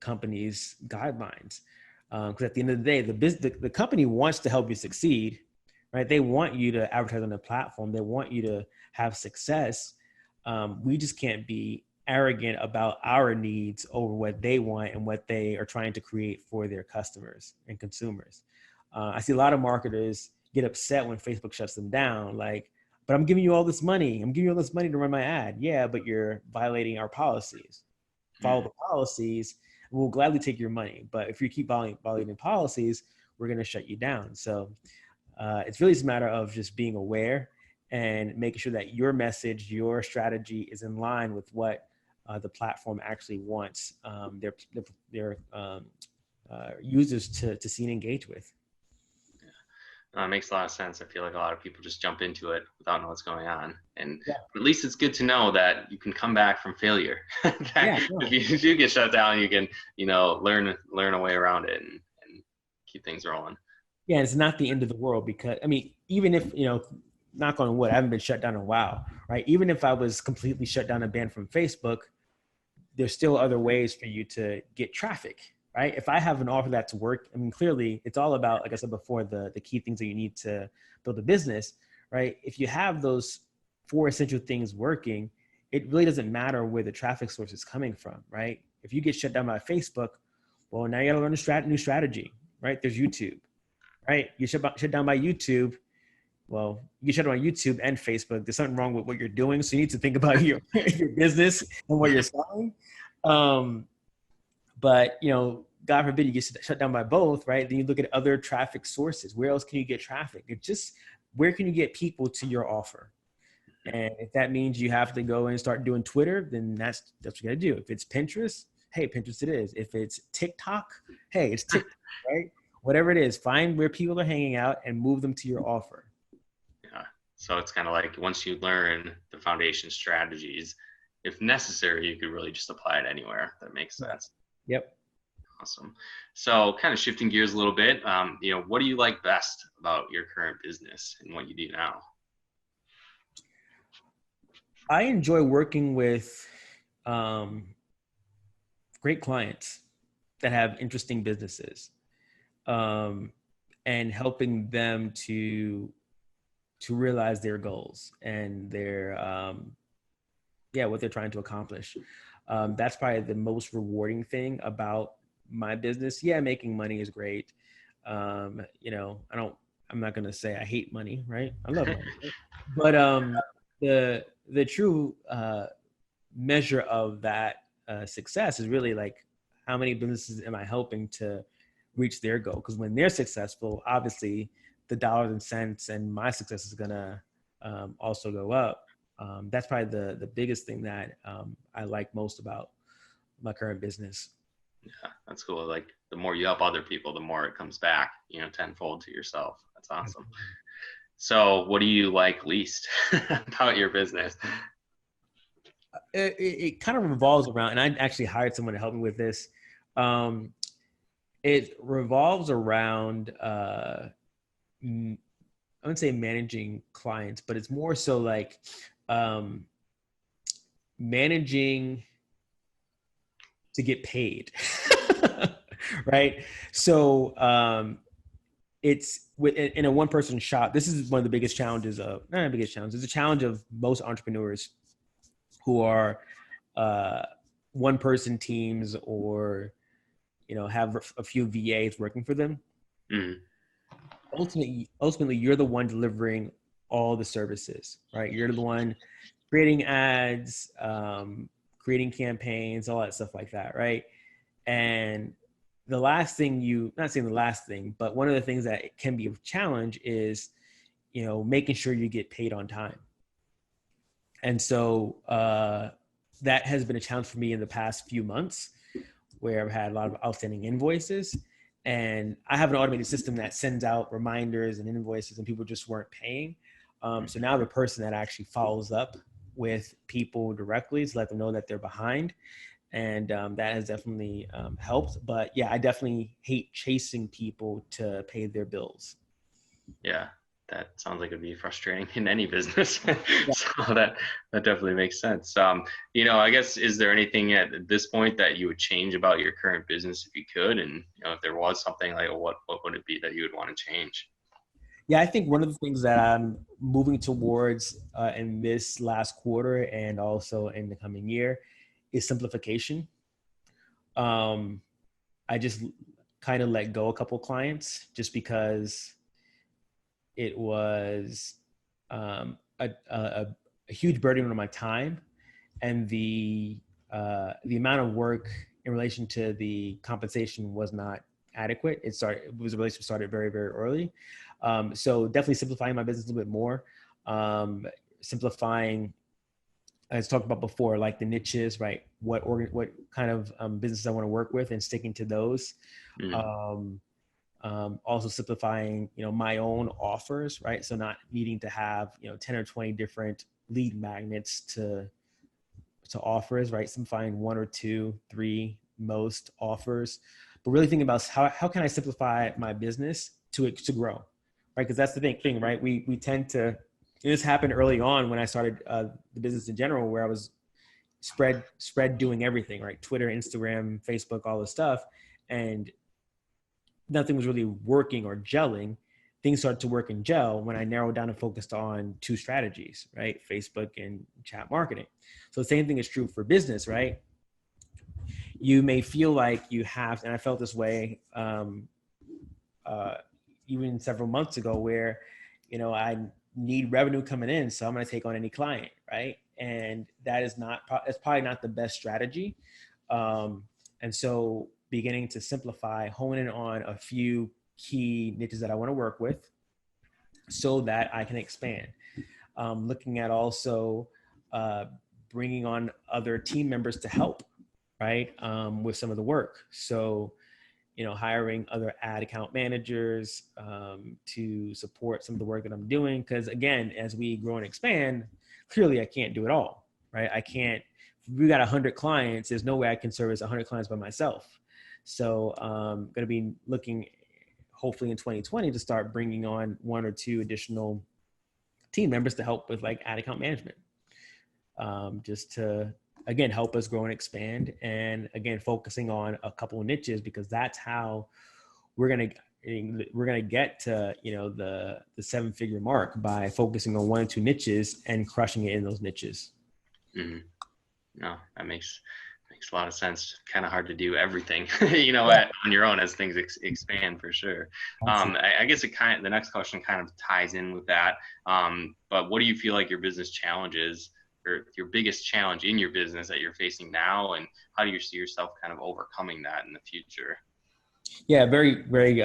Speaker 2: company's guidelines. Because at the end of the day, the company wants to help you succeed, right? They want you to advertise on the platform. They want you to have success. We just can't be arrogant about our needs over what they want and what they are trying to create for their customers and consumers. I see a lot of marketers get upset when Facebook shuts them down, like, but I'm giving you all this money. I'm giving you all this money to run my ad. Yeah, but you're violating our policies. Follow the policies. We'll gladly take your money. But if you keep violating policies, we're going to shut you down. So it's really just a matter of just being aware and making sure that your message, your strategy is in line with what the platform actually wants their users to see and engage with.
Speaker 1: It makes a lot of sense. I feel like a lot of people just jump into it without knowing what's going on. And at least it's good to know that you can come back from failure. If you do get shut down, you can, learn a way around it and keep things rolling.
Speaker 2: Yeah, it's not the end of the world because, even if, knock on wood, I haven't been shut down in a while, right? Even if I was completely shut down and banned from Facebook, there's still other ways for you to get traffic, right? If I have an offer that's work, clearly it's all about, like I said before, the key things that you need to build a business, right? If you have those 4 essential things working, it really doesn't matter where the traffic source is coming from, right? If you get shut down by Facebook, well, now you gotta learn a new strategy, right? There's YouTube, right? You shut down by YouTube. Well, you shut down on YouTube and Facebook. There's something wrong with what you're doing. So you need to think about your business and what you're selling. But, God forbid you get shut down by both, right? Then you look at other traffic sources. Where else can you get traffic? It's just, where can you get people to your offer? And if that means you have to go and start doing Twitter, then that's what you got to do. If it's Pinterest, hey, Pinterest it is. If it's TikTok, hey, it's TikTok, right? Whatever it is, find where people are hanging out and move them to your offer.
Speaker 1: Yeah. So it's kind of like once you learn the foundation strategies, if necessary, you could really just apply it anywhere. That makes sense.
Speaker 2: Yep.
Speaker 1: Awesome. So kind of shifting gears a little bit, what do you like best about your current business and what you do now?
Speaker 2: I enjoy working with great clients that have interesting businesses, and helping them to realize their goals and their what they're trying to accomplish. That's probably the most rewarding thing about my business. Yeah, making money is great. I'm not gonna say I hate money, right? I love money, but the true measure of that success is really like how many businesses am I helping to reach their goal? Because when they're successful, obviously the dollars and cents and my success is gonna also go up. That's probably the biggest thing that I like most about my current business.
Speaker 1: Yeah, that's cool. Like the more you help other people, the more it comes back, tenfold to yourself. That's awesome. So what do you like least about your business?
Speaker 2: It kind of revolves around, and I actually hired someone to help me with this. It revolves around, I wouldn't say managing clients, but it's more so like managing to get paid, right? So it's in a one-person shop. This is one of the biggest challenges of, not the biggest challenge, it's a challenge of most entrepreneurs who are one-person teams or, have a few VAs working for them.
Speaker 1: Mm.
Speaker 2: Ultimately, you're the one delivering all the services, right? You're the one creating ads, creating campaigns, all that stuff like that, right? And the last thing not saying the last thing, but one of the things that can be a challenge is, making sure you get paid on time. And so that has been a challenge for me in the past few months, where I've had a lot of outstanding invoices, and I have an automated system that sends out reminders and invoices and people just weren't paying. So now I have a person that actually follows up with people directly to let them know that they're behind. And that has definitely helped. But yeah, I definitely hate chasing people to pay their bills.
Speaker 1: Yeah, that sounds like it'd be frustrating in any business. So that definitely makes sense. I guess, is there anything at this point that you would change about your current business if you could? And if there was something, like what would it be that you would want to change?
Speaker 2: Yeah, I think one of the things that I'm moving towards in this last quarter and also in the coming year is simplification. I just kind of let go a couple clients just because it was a huge burden on my time, and the amount of work in relation to the compensation was not adequate. It was a relationship started very, very early. So definitely simplifying my business a little bit more, simplifying, as talked about before, like the niches, right? What kind of business I want to work with and sticking to those.
Speaker 1: Mm.
Speaker 2: Also simplifying, my own offers, right? So not needing to have, 10 or 20 different lead magnets to offers, right? Simplifying 1 or 2, 3 most offers, but really thinking about how can I simplify my business to grow, right? Because that's the thing, right? We tend to, this happened early on when I started the business in general, where I was spread doing everything, right? Twitter, Instagram, Facebook, all this stuff. And nothing was really working or gelling. Things started to work and gel when I narrowed down and focused on 2 strategies, right? Facebook and chat marketing. So the same thing is true for business, right? You may feel like you have, and I felt this way even several months ago, where, I need revenue coming in, so I'm going to take on any client, right? And that's probably not the best strategy. And so beginning to simplify, hone in on a few key niches that I want to work with so that I can expand. Looking at also bringing on other team members to help, right? With some of the work. So, hiring other ad account managers to support some of the work that I'm doing. Because again, as we grow and expand, clearly I can't do it all, right? I can't. If we got 100 clients, there's no way I can service 100 clients by myself. So I'm going to be looking, hopefully in 2020, to start bringing on 1 or 2 additional team members to help with like ad account management, just to, again, help us grow and expand, and again, focusing on a couple of niches, because that's how we're gonna get to the 7-figure mark, by focusing on 1 or 2 niches and crushing it in those niches.
Speaker 1: Mm-hmm. No, that makes a lot of sense. Kind of hard to do everything, on your own as things expand, for sure. I guess the next question kind of ties in with that. But what do you feel like your business challenges, or your biggest challenge in your business that you're facing now, and how do you see yourself kind of overcoming that in the future?
Speaker 2: Yeah, very, very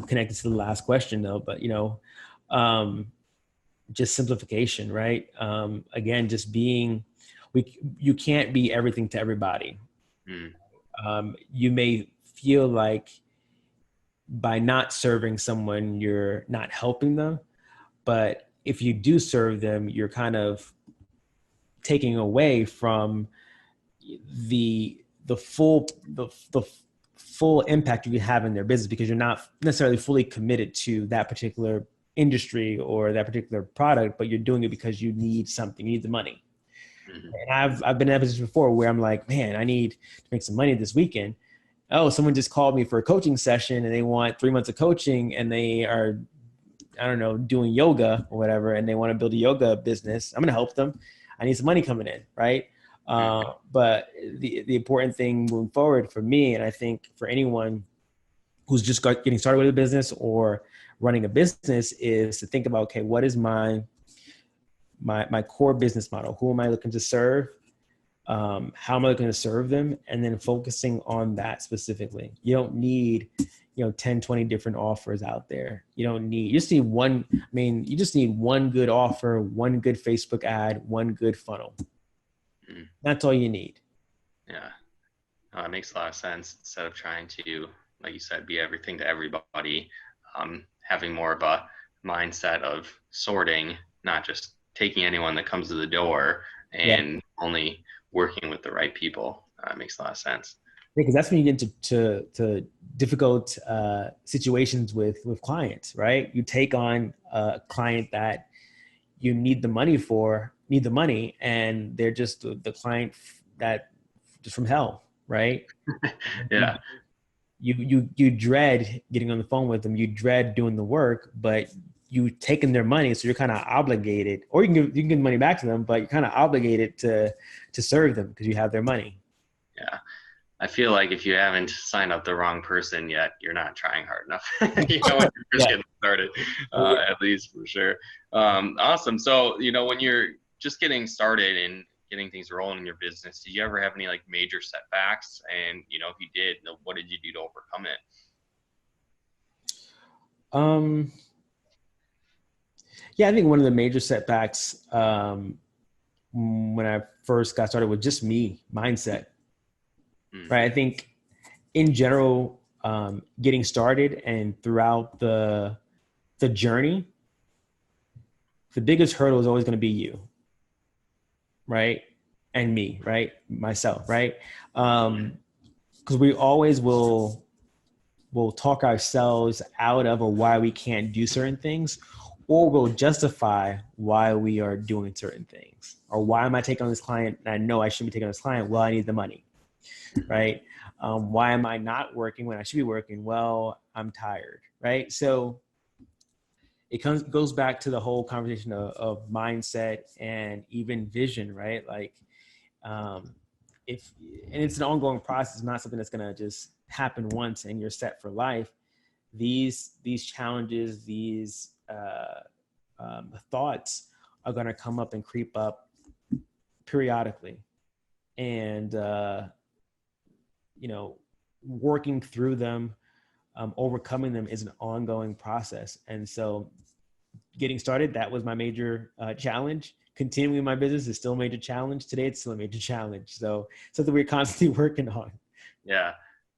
Speaker 2: connected to the last question though, but just simplification, right? Again, just being, you can't be everything to everybody. You may feel like by not serving someone, you're not helping them, but if you do serve them, you're kind of taking away from the full impact you can have in their business, because you're not necessarily fully committed to that particular industry or that particular product, but you're doing it because you need something, you need the money. And I've been in that position before where I'm like, man, I need to make some money this weekend. Oh, someone just called me for a coaching session and they want 3 months of coaching, and they are, I don't know, doing yoga or whatever, and they want to build a yoga business. I'm going to help them. I need some money coming in, right? But the important thing moving forward for me, and I think for anyone who's just getting started with a business or running a business, is to think about, okay, what is my core business model? Who am I looking to serve? How am I looking to serve them? And then focusing on that specifically. You don't need 10, 20 different offers out there. You just need one. I mean, you just need one good offer, one good Facebook ad, one good funnel. That's all you need.
Speaker 1: Yeah. It makes a lot of sense. Instead of trying to, like you said, be everything to everybody, having more of a mindset of sorting, not just taking anyone that comes to the door, and only working with the right people. Makes a lot of sense.
Speaker 2: Because that's when you get to difficult situations with clients, right? You take on a client that you need the money, and they're just the client that just from hell, right?
Speaker 1: Yeah.
Speaker 2: You dread getting on the phone with them. You dread doing the work, but you taking their money, so you're kind of obligated, or you can give the money back to them, but you're kind of obligated to serve them because you have their money.
Speaker 1: Yeah. I feel like if you haven't signed up the wrong person yet, you're not trying hard enough. When you're just getting started, at least, for sure. Awesome. So, when you're just getting started and getting things rolling in your business, did you ever have any like major setbacks? And, if you did, what did you do to overcome it?
Speaker 2: Yeah, I think one of the major setbacks when I first got started was just mindset. Right. I think in general, getting started and throughout the journey, the biggest hurdle is always going to be you. Right. And me, right. Myself. Right. Because we always will talk ourselves out of, or why we can't do certain things, or we'll justify why we are doing certain things. Or why am I taking on this client? And I know I shouldn't be taking on this client. Well, I need the money. Right. Why am I not working when I should be working? Well, I'm tired. Right. So it goes back to the whole conversation of mindset and even vision. Right. Like, and it's an ongoing process, not something that's going to just happen once and you're set for life. These challenges, these thoughts are going to come up and creep up periodically. And, working through them, overcoming them is an ongoing process. And so getting started, that was my major challenge. continuing my business is still a major challenge. Today, it's still a major challenge. So something we're constantly working on.
Speaker 1: Yeah.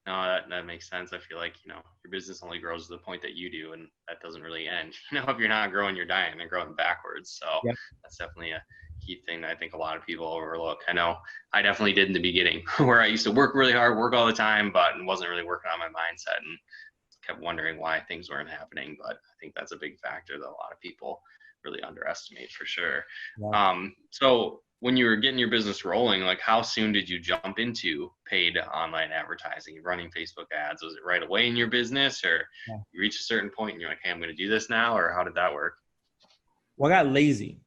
Speaker 1: No, that makes sense. I feel like, your business only grows to the point that you do, and that doesn't really end. If you're not growing, you're dying and growing backwards. So
Speaker 2: Yep.
Speaker 1: that's definitely a key thing that I think a lot of people overlook. I know I definitely did in the beginning where I used to work really hard, work all the time, but wasn't really working on my mindset and kept wondering why things weren't happening. But I think that's a big factor that a lot of people really underestimate for sure.
Speaker 2: Yeah.
Speaker 1: So when you were getting your business rolling, like how soon did you jump into paid online advertising, running Facebook ads? Was it right away in your business, or
Speaker 2: Yeah.
Speaker 1: you reach a certain point and you're like, hey, I'm going to do this now, or how did that work?
Speaker 2: Well, I got lazy.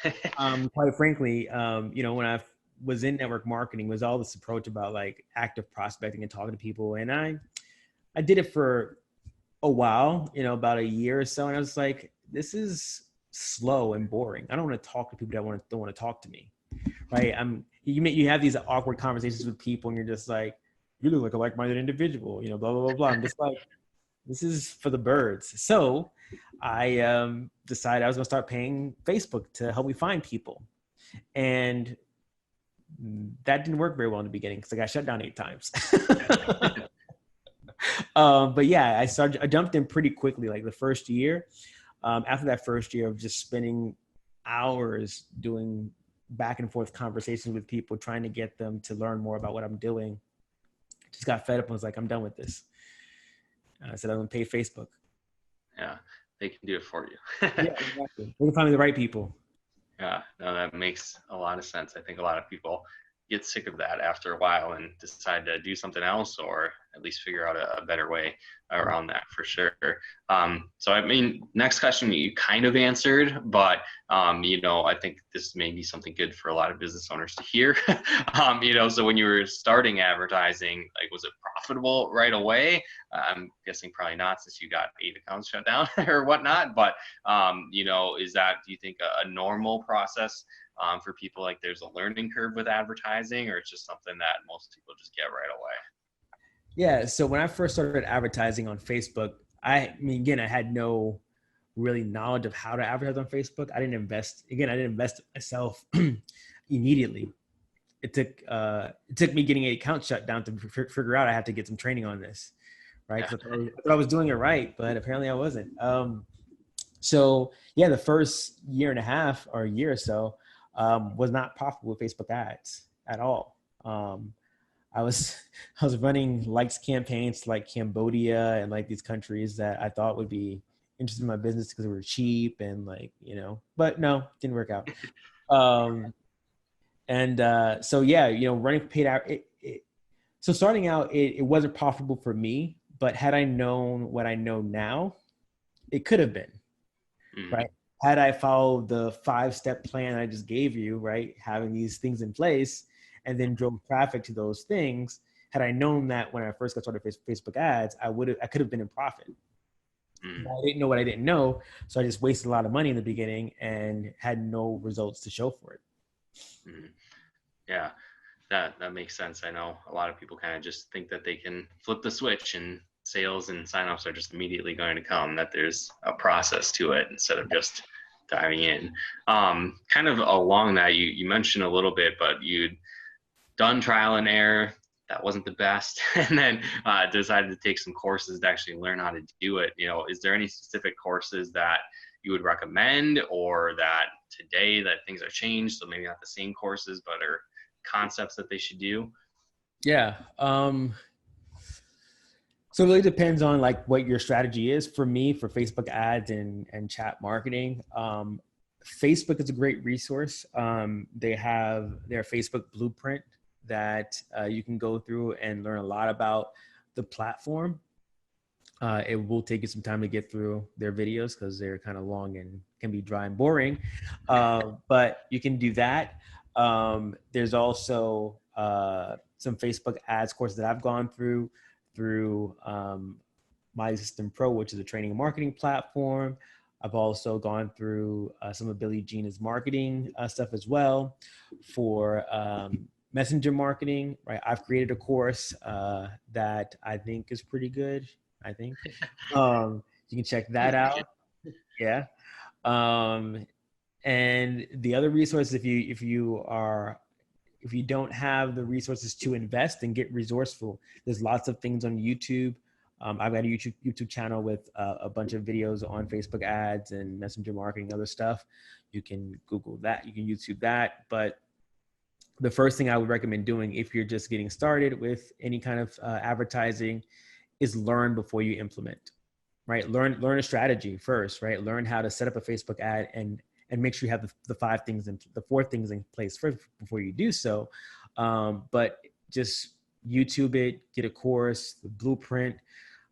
Speaker 2: Quite frankly, when I was in network marketing, was all this approach about like active prospecting and talking to people. And I did it for a while, about a year or so. And I was like, this is slow and boring. I don't want to talk to people that don't want to talk to me. Right. You have these awkward conversations with people and you're just like, you look like a like-minded individual, blah, blah, blah, blah. I'm just like, this is for the birds. So I decided I was going to start paying Facebook to help me find people. And that didn't work very well in the beginning because I got shut down 8 times. But yeah, I jumped in pretty quickly, like the first year. After that first year of just spending hours doing back and forth conversations with people, trying to get them to learn more about what I'm doing, just got fed up and was like, I'm done with this. I said, I'm going to pay Facebook.
Speaker 1: Yeah, they can do it for you.
Speaker 2: Yeah, exactly. We can find me the right people.
Speaker 1: Yeah, no, that makes a lot of sense. I think a lot of people get sick of that after a while and decide to do something else, or at least figure out a better way around that for sure. So I mean, next question you kind of answered, but I think this may be something good for a lot of business owners to hear. So when you were starting advertising, like, was it profitable right away? I'm guessing probably not, since you got 8 accounts shut down or whatnot. But is that, do you think, a normal process for people? Like, there's a learning curve with advertising, or it's just something that most people just get right away?
Speaker 2: Yeah. So when I first started advertising on Facebook, I had no really knowledge of how to advertise on Facebook. I didn't invest myself immediately. It took me getting 8 accounts shut down to figure out I had to get some training on this. Right. Yeah. I thought I was doing it right, but apparently I wasn't. So yeah, the first year and a half or a year or so was not profitable with Facebook ads at all. I was running likes campaigns to like Cambodia and like these countries that I thought would be interested in my business because they were cheap and but no, didn't work out. So yeah, running paid out. So starting out, it wasn't profitable for me, but had I known what I know now, it could have been. Right. Had I followed the 5-step plan I just gave you, right, having these things in place and then drove traffic to those things, had I known that when I first got started Facebook ads, I could have been in profit. I didn't know what I didn't know, so I just wasted a lot of money in the beginning and had no results to show for it.
Speaker 1: Yeah, that makes sense. I know a lot of people kind of just think that they can flip the switch and sales and signups are just immediately going to come, that there's a process to it instead of just diving in. Kind of along that, you mentioned a little bit, but you'd done trial and error. That wasn't the best. And then decided to take some courses to actually learn how to do it. Is there any specific courses that you would recommend, or that today that things are changed, so maybe not the same courses, but are concepts that they should do?
Speaker 2: Yeah. So it really depends on like what your strategy is. For me, for Facebook ads and chat marketing, Facebook is a great resource. They have their Facebook blueprint that you can go through and learn a lot about the platform. It will take you some time to get through their videos because they're kind of long and can be dry and boring. But you can do that. There's also some Facebook ads courses that I've gone through My Assistant Pro, which is a training and marketing platform. I've also gone through some of Billy Gina's marketing stuff as well for messenger marketing, right? I've created a course that I think is pretty good. I think you can check that out. Yeah. And the other resource, if you don't have the resources to invest and get resourceful, there's lots of things on YouTube. I've got a YouTube channel with a bunch of videos on Facebook ads and messenger marketing, other stuff. You can Google that, you can YouTube that. But the first thing I would recommend doing if you're just getting started with any kind of advertising is learn before you implement, right? Learn a strategy first, right? Learn how to set up a Facebook ad and make sure you have the four things in place first before you do so. But just YouTube it, get a course, the blueprint,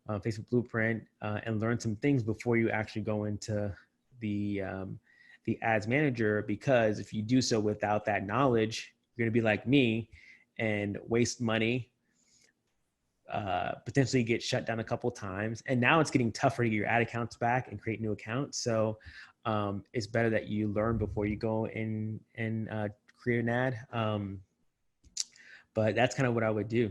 Speaker 2: Facebook blueprint, and learn some things before you actually go into the ads manager. Because if you do so without that knowledge, you're going to be like me and waste money, potentially get shut down a couple of times. And now it's getting tougher to get your ad accounts back and create new accounts. So it's better that you learn before you go in and create an ad. But that's kind of what I would do.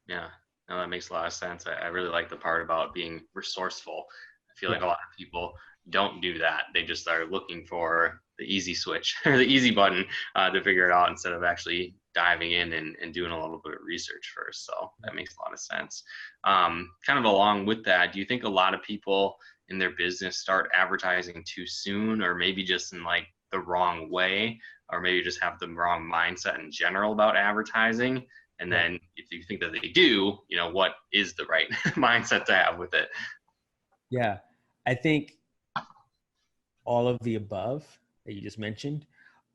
Speaker 1: Yeah, no, that makes a lot of sense. I really like the part about being resourceful. I feel like a lot of people don't do that. They just are looking for the easy switch or the easy button to figure it out instead of actually diving in and doing a little bit of research first. So that makes a lot of sense. Kind of along with that, do you think a lot of people in their business start advertising too soon, or maybe just in like the wrong way, or maybe just have the wrong mindset in general about advertising? And then if you think that they do, you know, what is the right mindset to have with it?
Speaker 2: Yeah, I think all of the above that you just mentioned.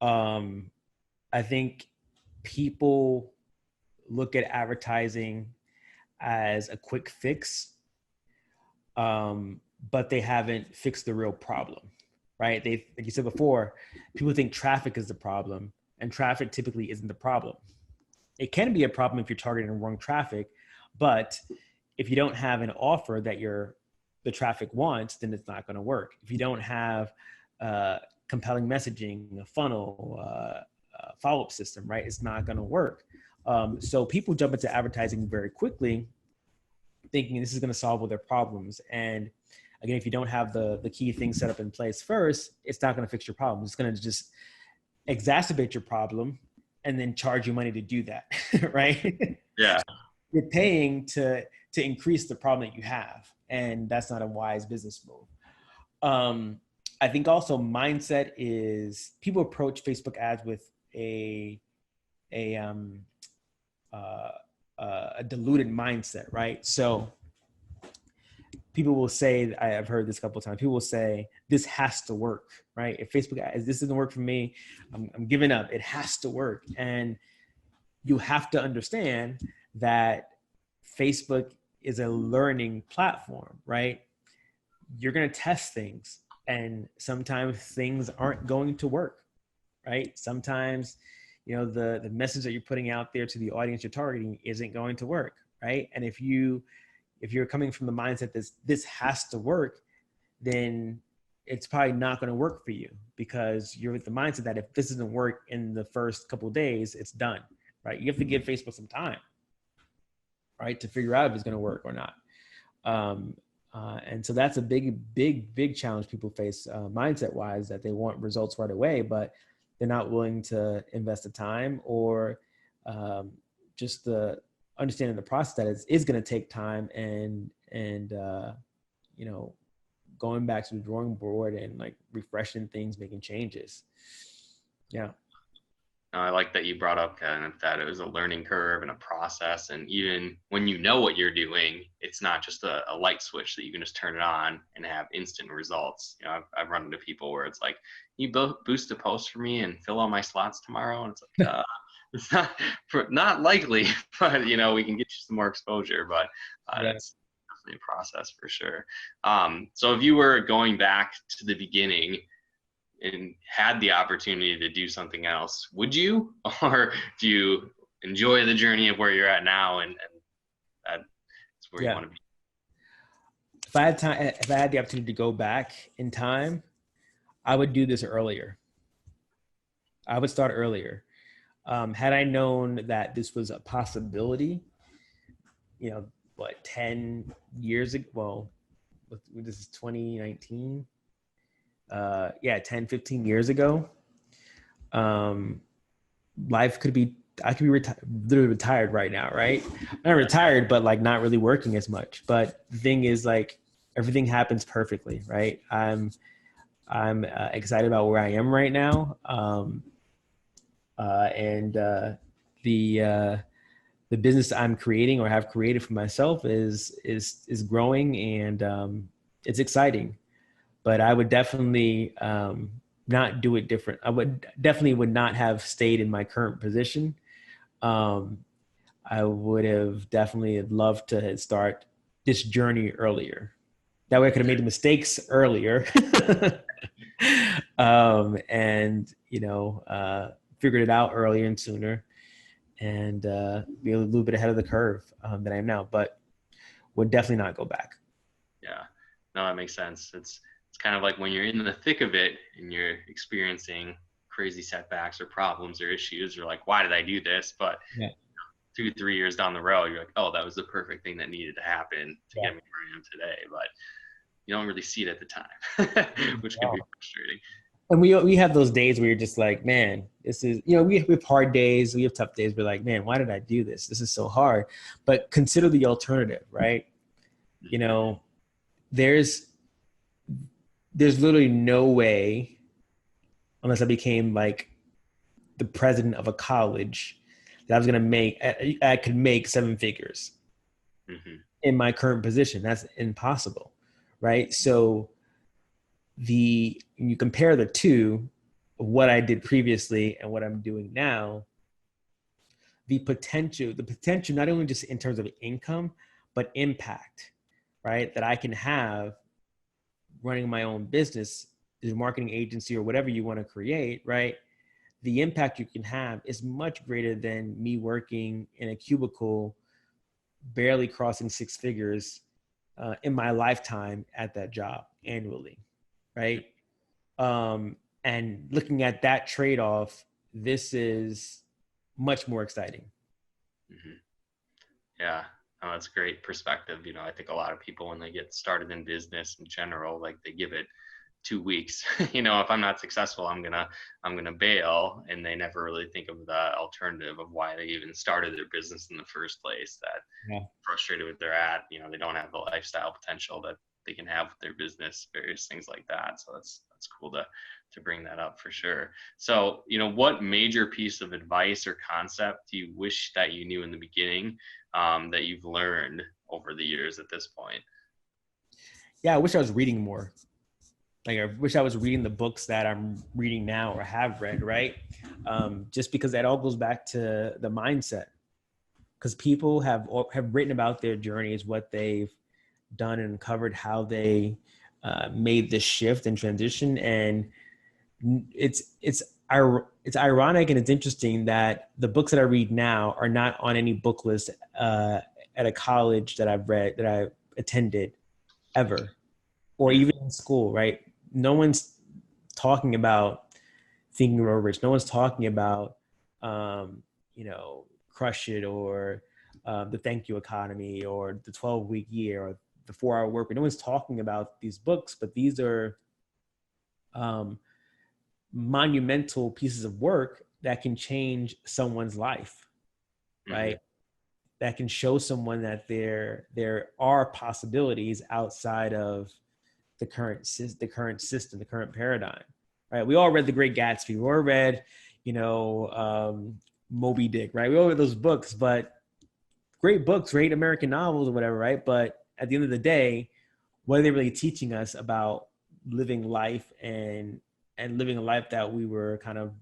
Speaker 2: I think people look at advertising as a quick fix, but they haven't fixed the real problem, right? Like you said before, people think traffic is the problem, and traffic typically isn't the problem. It can be a problem if you're targeting the wrong traffic, but if you don't have an offer that the traffic wants, then it's not going to work. If you don't have compelling messaging, a funnel, follow-up system, right, it's not going to work. So people jump into advertising very quickly, thinking this is going to solve all their problems. And again, if you don't have the key things set up in place first, it's not going to fix your problem. It's going to just exacerbate your problem and then charge you money to do that, right?
Speaker 1: Yeah.
Speaker 2: You're paying to increase the problem that you have, and that's not a wise business move. I think also mindset is people approach Facebook ads with a diluted mindset, right? So people will say, I've heard this a couple of times, people will say, this has to work, right? If Facebook ads, this doesn't work for me, I'm giving up. It has to work. And you have to understand that Facebook is a learning platform, right? You're going to test things, and sometimes things aren't going to work, right? Sometimes, you know, the message that you're putting out there to the audience you're targeting isn't going to work, right? And if you're coming from the mindset that this has to work, then it's probably not going to work for you, because you're with the mindset that if this doesn't work in the first couple of days, it's done, right? You have to give Facebook some time, right, to figure out if it's going to work or not. And so that's a big challenge people face mindset wise, that they want results right away, but they're not willing to invest the time or just the understanding the process that is going to take time and you know, going back to the drawing board and like refreshing things, making changes. Yeah.
Speaker 1: I like that you brought up kind of that it was a learning curve and a process. And even when you know what you're doing, it's not just a light switch that you can just turn it on and have instant results. You know, I've run into people where it's like, you boost a post for me and fill all my slots tomorrow. And it's like, it's not likely, but you know, we can get you some more exposure, but that's definitely a process for sure. So if you were going back to the beginning and had the opportunity to do something else, would you, or do you enjoy the journey of where you're at now and that's where you want to be?
Speaker 2: If I had the opportunity to go back in time, I would do this earlier. I would start earlier. Had I known that this was a possibility, you know, 10 years ago, well, this is 2019. 10, 15 years ago, life could be, I could be literally retired right now, right? Not retired, but like not really working as much. But the thing is, like, everything happens perfectly, right? I'm excited about where I am right now, and the business I'm creating or have created for myself is growing, and it's exciting. But I would definitely not do it different. I would not have stayed in my current position. Um, I would have definitely loved to start this journey earlier. That way I could have made the mistakes earlier. And, figured it out earlier and sooner, and be a little bit ahead of the curve than I am now, but would definitely not go back.
Speaker 1: Yeah, no, that makes sense. It's kind of like when you're in the thick of it and you're experiencing crazy setbacks or problems or issues, you're like, why did I do this? But
Speaker 2: Yeah.
Speaker 1: 2-3 years down the road, you're like, oh, that was the perfect thing that needed to happen to
Speaker 2: Yeah.
Speaker 1: get me where I am today. But you don't really see it at the time, which can be frustrating.
Speaker 2: And we have those days where you're just like, man, this is, we have hard days, we have tough days. We're like, man, why did I do this? This is so hard. But consider the alternative, right? There's literally no way, unless I became like the president of a college, that I was gonna make, I could make 7 figures in my current position. That's impossible, right? So when you compare the two, what I did previously and what I'm doing now, the potential not only just in terms of income, but impact, right, that I can have running my own business, the marketing agency or whatever you want to create, right? The impact you can have is much greater than me working in a cubicle, barely crossing 6 figures in my lifetime at that job annually, right? And looking at that trade-off, this is much more exciting.
Speaker 1: Yeah, oh, that's great perspective. I think a lot of people, when they get started in business in general, like they give it 2 weeks. If I'm not successful, I'm gonna bail, and they never really think of the alternative of why they even started their business in the first place. That frustrated with their ad, they don't have the lifestyle potential that they can have with their business, various things like that. So that's cool to bring that up for sure. So, what major piece of advice or concept do you wish that you knew in the beginning, that you've learned over the years at this point?
Speaker 2: Yeah, I wish I was reading more. Like, I wish I was reading the books that I'm reading now or have read, right? Just because that all goes back to the mindset. Because people have written about their journeys, what they've done and covered, how they made this shift and transition. And it's ironic and it's interesting that the books that I read now are not on any book list at a college that I've read, that I attended ever, or even in school, right? No one's talking about Think and Grow Rich. No one's talking about, Crush It, or the Thank You Economy, or the 12-week year, or the 4-hour work week. No one's talking about these books, but these are monumental pieces of work that can change someone's life, right? That can show someone that there are possibilities outside of the current system, the current paradigm, right? We all read The Great Gatsby. We all read, Moby Dick, right? We all read those books, but great books, great American novels or whatever, right? But at the end of the day, what are they really teaching us about living life and living a life that we were kind of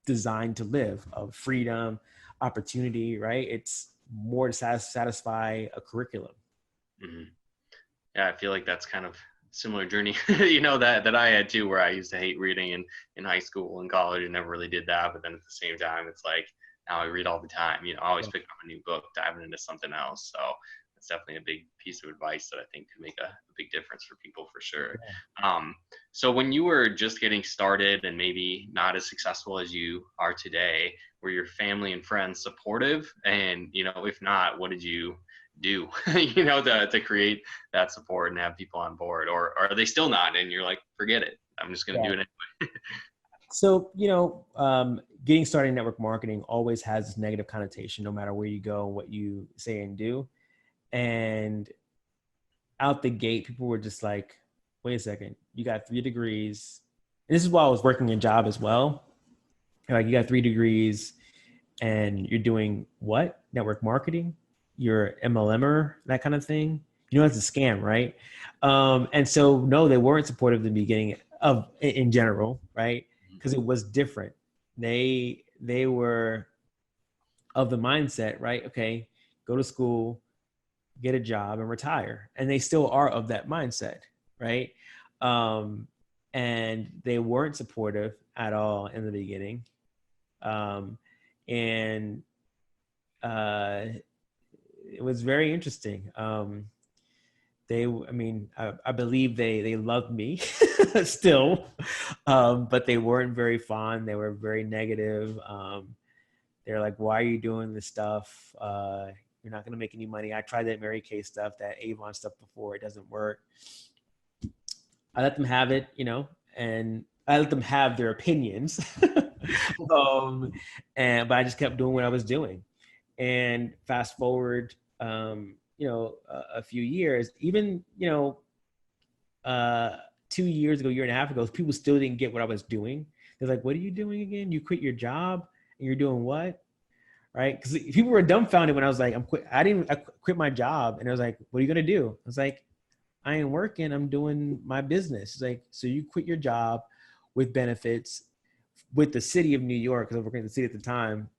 Speaker 2: designed to live, of freedom, opportunity, right? It's more to satisfy a curriculum.
Speaker 1: Yeah, I feel like that's kind of similar journey, that I had too, where I used to hate reading in high school and college and never really did that. But then at the same time, it's like now I read all the time, always picking up a new book, diving into something else. So it's definitely a big piece of advice that I think could make a big difference for people for sure. So when you were just getting started and maybe not as successful as you are today, were your family and friends supportive? And, if not, what did you do, to create that support and have people on board? Or are they still not, and you're like, forget it? I'm just going to do it anyway.
Speaker 2: So, getting started in network marketing always has this negative connotation, no matter where you go, what you say and do. And out the gate, people were just like, wait a second, you got 3 degrees. And this is while I was working a job as well. Like, you got 3 degrees and you're doing what? Network marketing? You're MLMer, that kind of thing. You know, that's a scam, right? And so, no, they weren't supportive in the beginning in general, right? Because it was different. They were of the mindset, right? Okay, go to school, get a job, and retire. And they still are of that mindset, right? And they weren't supportive at all in the beginning. And it was very interesting. I believe they loved me still, but they weren't very fond. They were very negative. They're like, why are you doing this stuff? You're not going to make any money. I tried that Mary Kay stuff, that Avon stuff before. It doesn't work. I let them have it, and I let them have their opinions. But I just kept doing what I was doing. And fast forward, a few years, even, 2 years ago, year and a half ago, people still didn't get what I was doing. They're like, what are you doing again? You quit your job and you're doing what? Right? Because people were dumbfounded when I was like, I quit my job. And I was like, what are you going to do? I was like, I ain't working. I'm doing my business. It's like, so you quit your job with benefits with the city of New York, because I was working in the city at the time,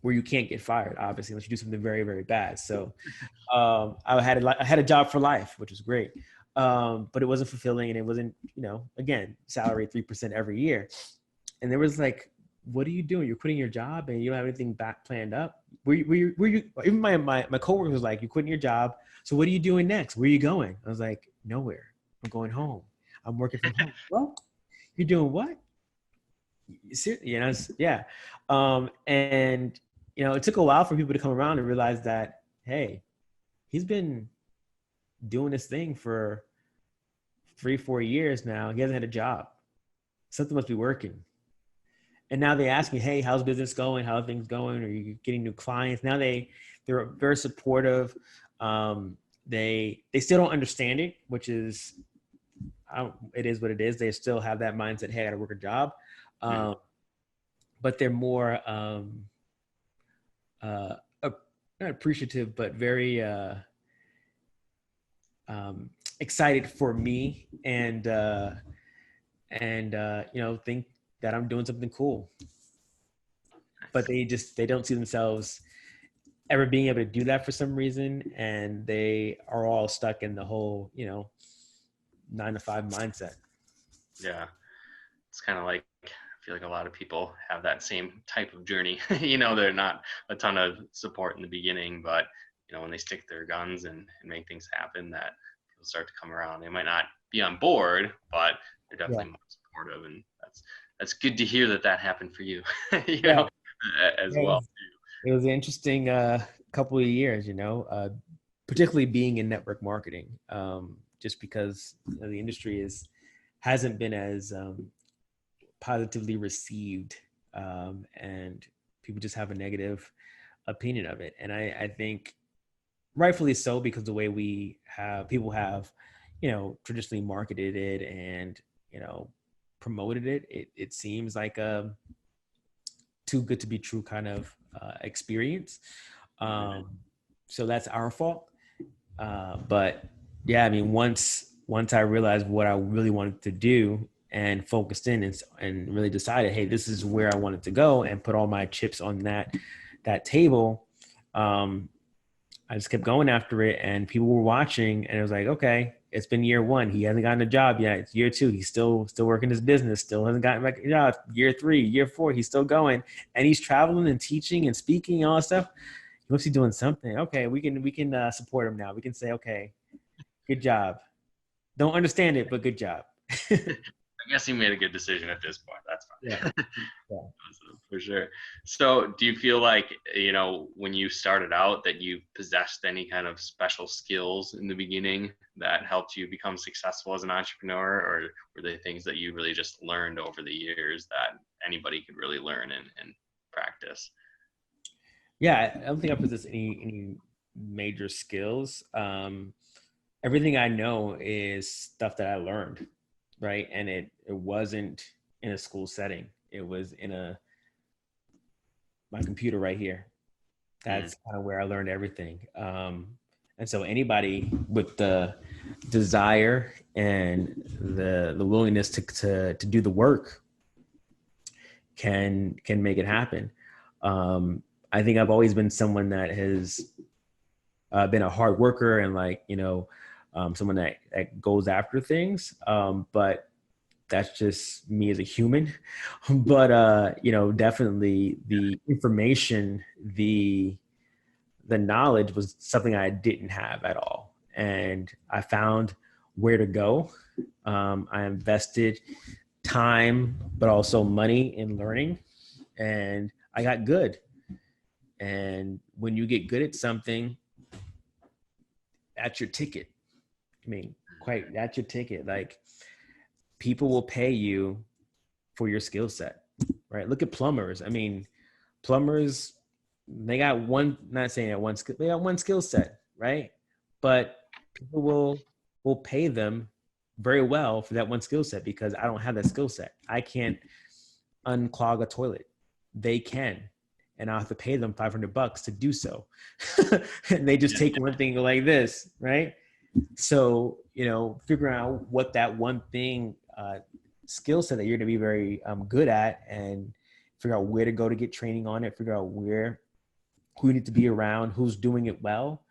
Speaker 2: where you can't get fired, obviously, unless you do something very, very bad. So I had a job for life, which was great. But it wasn't fulfilling, and it wasn't, again, salary 3% every year. And there was like, what are you doing? You're quitting your job and you don't have anything planned up. Were you even my coworker was like, you're quitting your job. So what are you doing next? Where are you going? I was like, nowhere. I'm going home. I'm working from home. Well, you're doing what? Yeah. And it took a while for people to come around and realize that, hey, he's been doing this thing for 3-4 years now. He hasn't had a job. Something must be working. And now they ask me, hey, how's business going? How are things going? Are you getting new clients? Now they're very supportive. They still don't understand it, which is, it is what it is. They still have that mindset, hey, I gotta work a job. But they're more not appreciative, but very excited for me, and think that I'm doing something cool. But they don't see themselves ever being able to do that for some reason, and they are all stuck in the whole 9-to-5 mindset.
Speaker 1: Yeah, it's kind of like, I feel like a lot of people have that same type of journey. They're not a ton of support in the beginning, but when they stick their guns and make things happen, that people start to come around. They might not be on board, but they're definitely more supportive, and that's good to hear that happened for you, as well.
Speaker 2: It was an interesting couple of years, particularly being in network marketing, just because the industry hasn't been as positively received, and people just have a negative opinion of it. And I think rightfully so, because the way people have traditionally marketed it and promoted it seems like a too good to be true kind of experience. So that's our fault. But yeah, I mean, once I realized what I really wanted to do and focused in and really decided, hey, this is where I wanted to go, and put all my chips on that table, I just kept going after it, and people were watching, and it was like, okay, it's been year 1. He hasn't gotten a job yet. It's year 2. He's still working his business, still hasn't gotten back a job. Year 3, year 4, he's still going, and he's traveling and teaching and speaking and all that stuff. He must be doing something. Okay, we can support him now. We can say, okay, good job. Don't understand it, but good job.
Speaker 1: I guess you made a good decision at this point. That's
Speaker 2: Yeah.
Speaker 1: fine.
Speaker 2: Yeah.
Speaker 1: Awesome, for sure. So do you feel like, when you started out that you possessed any kind of special skills in the beginning that helped you become successful as an entrepreneur, or were they things that you really just learned over the years that anybody could really learn and practice?
Speaker 2: Yeah, I don't think I possess any major skills. Everything I know is stuff that I learned, right? And it wasn't in a school setting. It was in my computer right here.
Speaker 1: Mm.
Speaker 2: That's kind of where I learned everything. And so anybody with the desire and the willingness to do the work can make it happen. I think I've always been someone that has been a hard worker and someone that goes after things. But that's just me as a human. But definitely the information, the knowledge was something I didn't have at all. And I found where to go. I invested time, but also money in learning, and I got good. And when you get good at something, that's your ticket. I mean, that's your ticket. Like, people will pay you for your skill set, right? Look at plumbers. I mean, plumbers, they got one, not saying that one skill, they got one skill set, right? But people will pay them very well for that one skill set because I don't have that skill set. I can't unclog a toilet. They can. And I'll have to pay them $500 to do so. And they just take one thing like this, right? So, figuring out what that one thing, skill set that you're going to be very good at, and figure out where to go to get training on it, figure out who you need to be around, who's doing it well,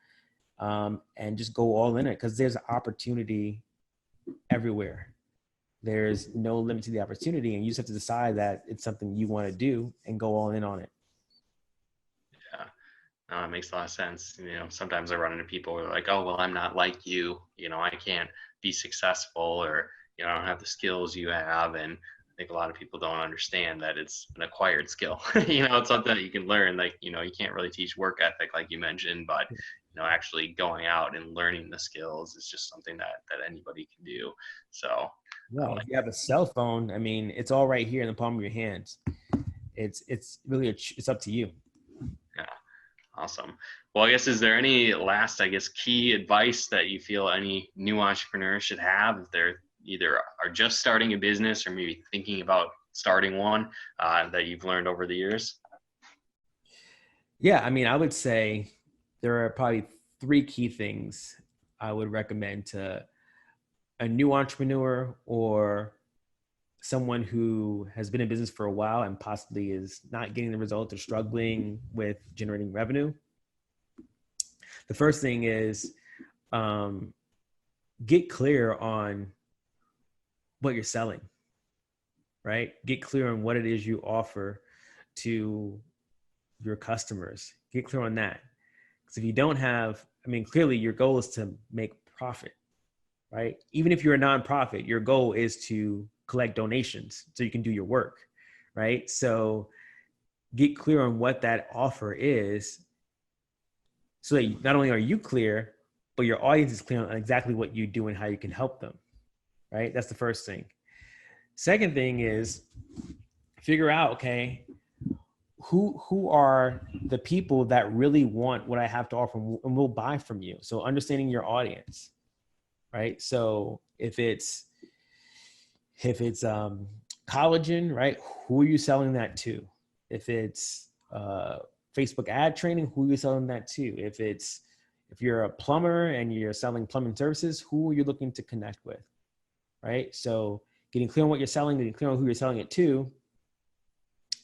Speaker 2: and just go all in it, because there's opportunity everywhere. There's no limit to the opportunity, and you just have to decide that it's something you want to do and go all in on it.
Speaker 1: It makes a lot of sense. Sometimes I run into people who are like, oh, well, I'm not like you. I can't be successful, or, I don't have the skills you have. And I think a lot of people don't understand that it's an acquired skill. It's something that you can learn. Like, you can't really teach work ethic like you mentioned, but, actually going out and learning the skills is just something that anybody can do. So,
Speaker 2: well, if you have a cell phone, I mean, it's all right here in the palm of your hands. It's really, it's up to you.
Speaker 1: Yeah. Awesome. Well, I guess, is there any last, key advice that you feel any new entrepreneurs should have if they're either are just starting a business or maybe thinking about starting one, that you've learned over the years?
Speaker 2: Yeah, I mean, I would say there are probably 3 key things I would recommend to a new entrepreneur or someone who has been in business for a while and possibly is not getting the results or struggling with generating revenue. The first thing is, get clear on what you're selling, right? Get clear on what it is you offer to your customers. Get clear on that. Because if you don't have, I mean, clearly your goal is to make profit, right? Even if you're a nonprofit, your goal is to collect donations so you can do your work, right? So get clear on what that offer is, so that not only are you clear, but your audience is clear on exactly what you do and how you can help them, right? That's the first thing. Second thing is figure out, okay, who are the people that really want what I have to offer and will buy from you? So understanding your audience, right? So if it's collagen, right? Who are you selling that to? If it's Facebook ad training, who are you selling that to? If you're a plumber and you're selling plumbing services, who are you looking to connect with, right? So getting clear on what you're selling, getting clear on who you're selling it to.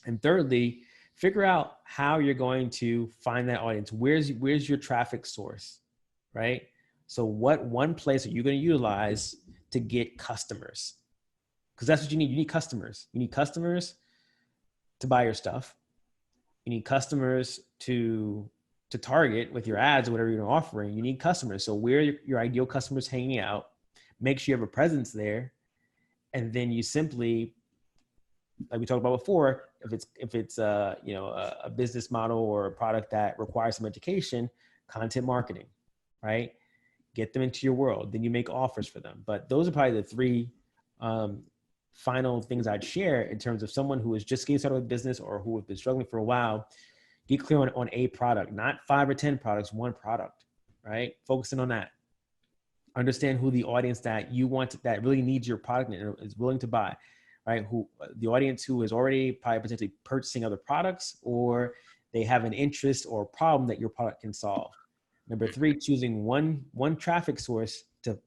Speaker 2: And thirdly, figure out how you're going to find that audience. Where's your traffic source, right? So what one place are you going to utilize to get customers? Because that's what you need. You need customers. You need customers to buy your stuff. You need customers to target with your ads or whatever you're offering. You need customers. So where your ideal customers hanging out, make sure you have a presence there, And then you simply, like we talked about before, if it's a business model or a product that requires some education, content marketing, right? Get them into your world. Then you make offers for them. But those are probably the three final things I'd share in terms of someone who is just getting started with business or who has been struggling for a while. Get clear on a product, not 5 or 10 products, one product, right? Focusing on that. Understand who the audience that you want, that really needs your product and is willing to buy, right? Who the audience who is already probably potentially purchasing other products, or they have an interest or problem that your product can solve. Number 3, choosing one traffic source to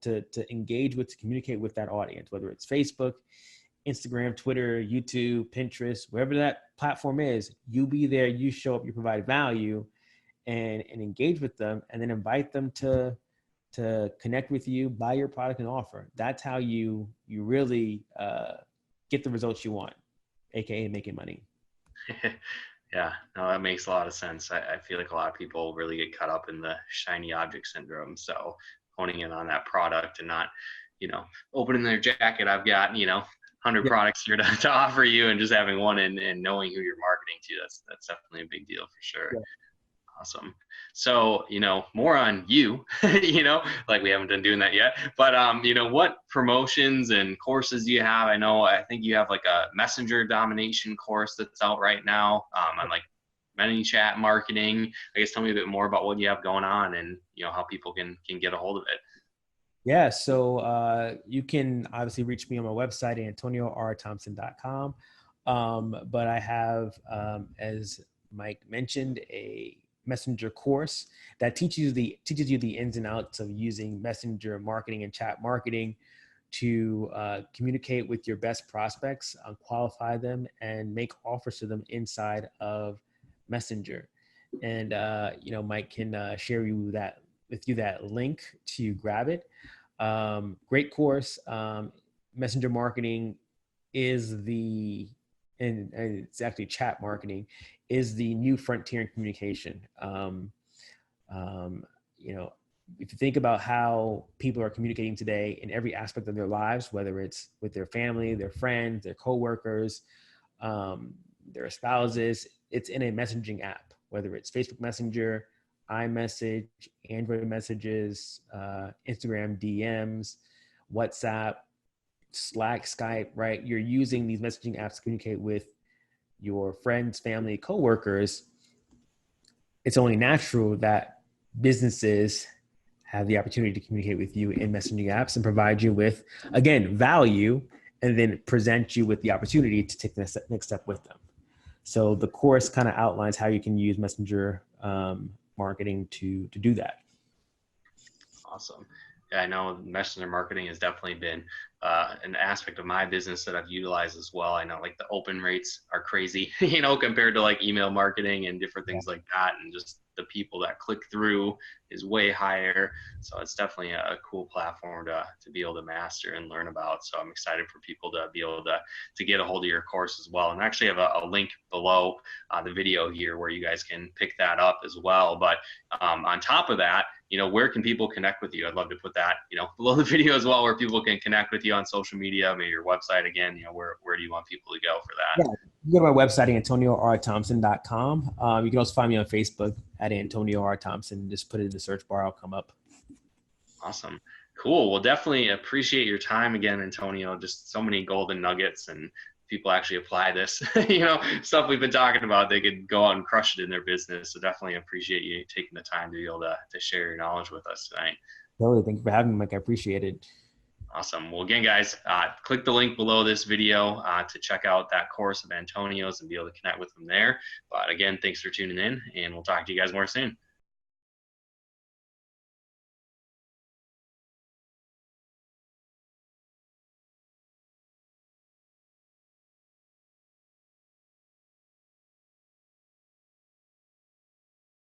Speaker 2: engage with, to communicate with that audience, whether it's Facebook, Instagram, Twitter, YouTube, Pinterest, wherever that platform is. You be there, you show up, you provide value, and engage with them, and then invite them to connect with you, buy your product and offer. That's how you really get the results you want, AKA making money.
Speaker 1: Yeah, no, that makes a lot of sense. I feel like a lot of people really get caught up in the shiny object syndrome. So honing in on that product and not, opening their jacket. I've got, 100 products here to offer you, and just having one and knowing who you're marketing to. That's definitely a big deal for sure. Yeah. Awesome. So, more on you, like we haven't been doing that yet, but, what promotions and courses do you have? I think you have like a messenger domination course that's out right now, on like ManyChat marketing. I guess tell me a bit more about what you have going on and, how people can get a hold of it.
Speaker 2: Yeah. So, you can obviously reach me on my website, AntonioRThompson.com. But I have, as Mike mentioned, a messenger course that teaches you the ins and outs of using messenger marketing and chat marketing to communicate with your best prospects, qualify them, and make offers to them inside of Messenger. And Mike can share with you that link to grab it. Great course. Messenger marketing is and it's actually chat marketing is the new frontier in communication. If you think about how people are communicating today in every aspect of their lives, whether it's with their family, their friends, their coworkers, their spouses, it's in a messaging app, whether it's Facebook Messenger, iMessage, Android messages, Instagram DMs, WhatsApp, Slack, Skype, right? You're using these messaging apps to communicate with your friends, family, coworkers. It's only natural that businesses have the opportunity to communicate with you in messaging apps and provide you with, again, value, and then present you with the opportunity to take the next step with them. So the course kind of outlines how you can use messenger marketing to do that.
Speaker 1: Awesome. Yeah, I know messenger marketing has definitely been an aspect of my business that I've utilized as well. I know like the open rates are crazy, compared to like email marketing and different things like that. And just the people that click through is way higher. So it's definitely a cool platform to be able to master and learn about. So I'm excited for people to be able to get a hold of your course as well. And I actually have a link below the video here where you guys can pick that up as well. But on top of that, where can people connect with you? I'd love to put that, below the video as well, where people can connect with you on social media, maybe your website again, where do you want people to go for that?
Speaker 2: Yeah, you go to my website, AntonioRThompson.com. You can also find me on Facebook at Antonio R. Thompson. Just put it in the search bar, I'll come up.
Speaker 1: Awesome. Cool. Well, definitely appreciate your time again, Antonio. Just so many golden nuggets, and people actually apply this, stuff we've been talking about, they could go out and crush it in their business. So definitely appreciate you taking the time to be able to share your knowledge with us tonight.
Speaker 2: Totally. Thank you for having me, Mike. I appreciate it.
Speaker 1: Awesome. Well, again, guys, click the link below this video to check out that course of Antonio's and be able to connect with them there. But again, thanks for tuning in, and we'll talk to you guys more soon.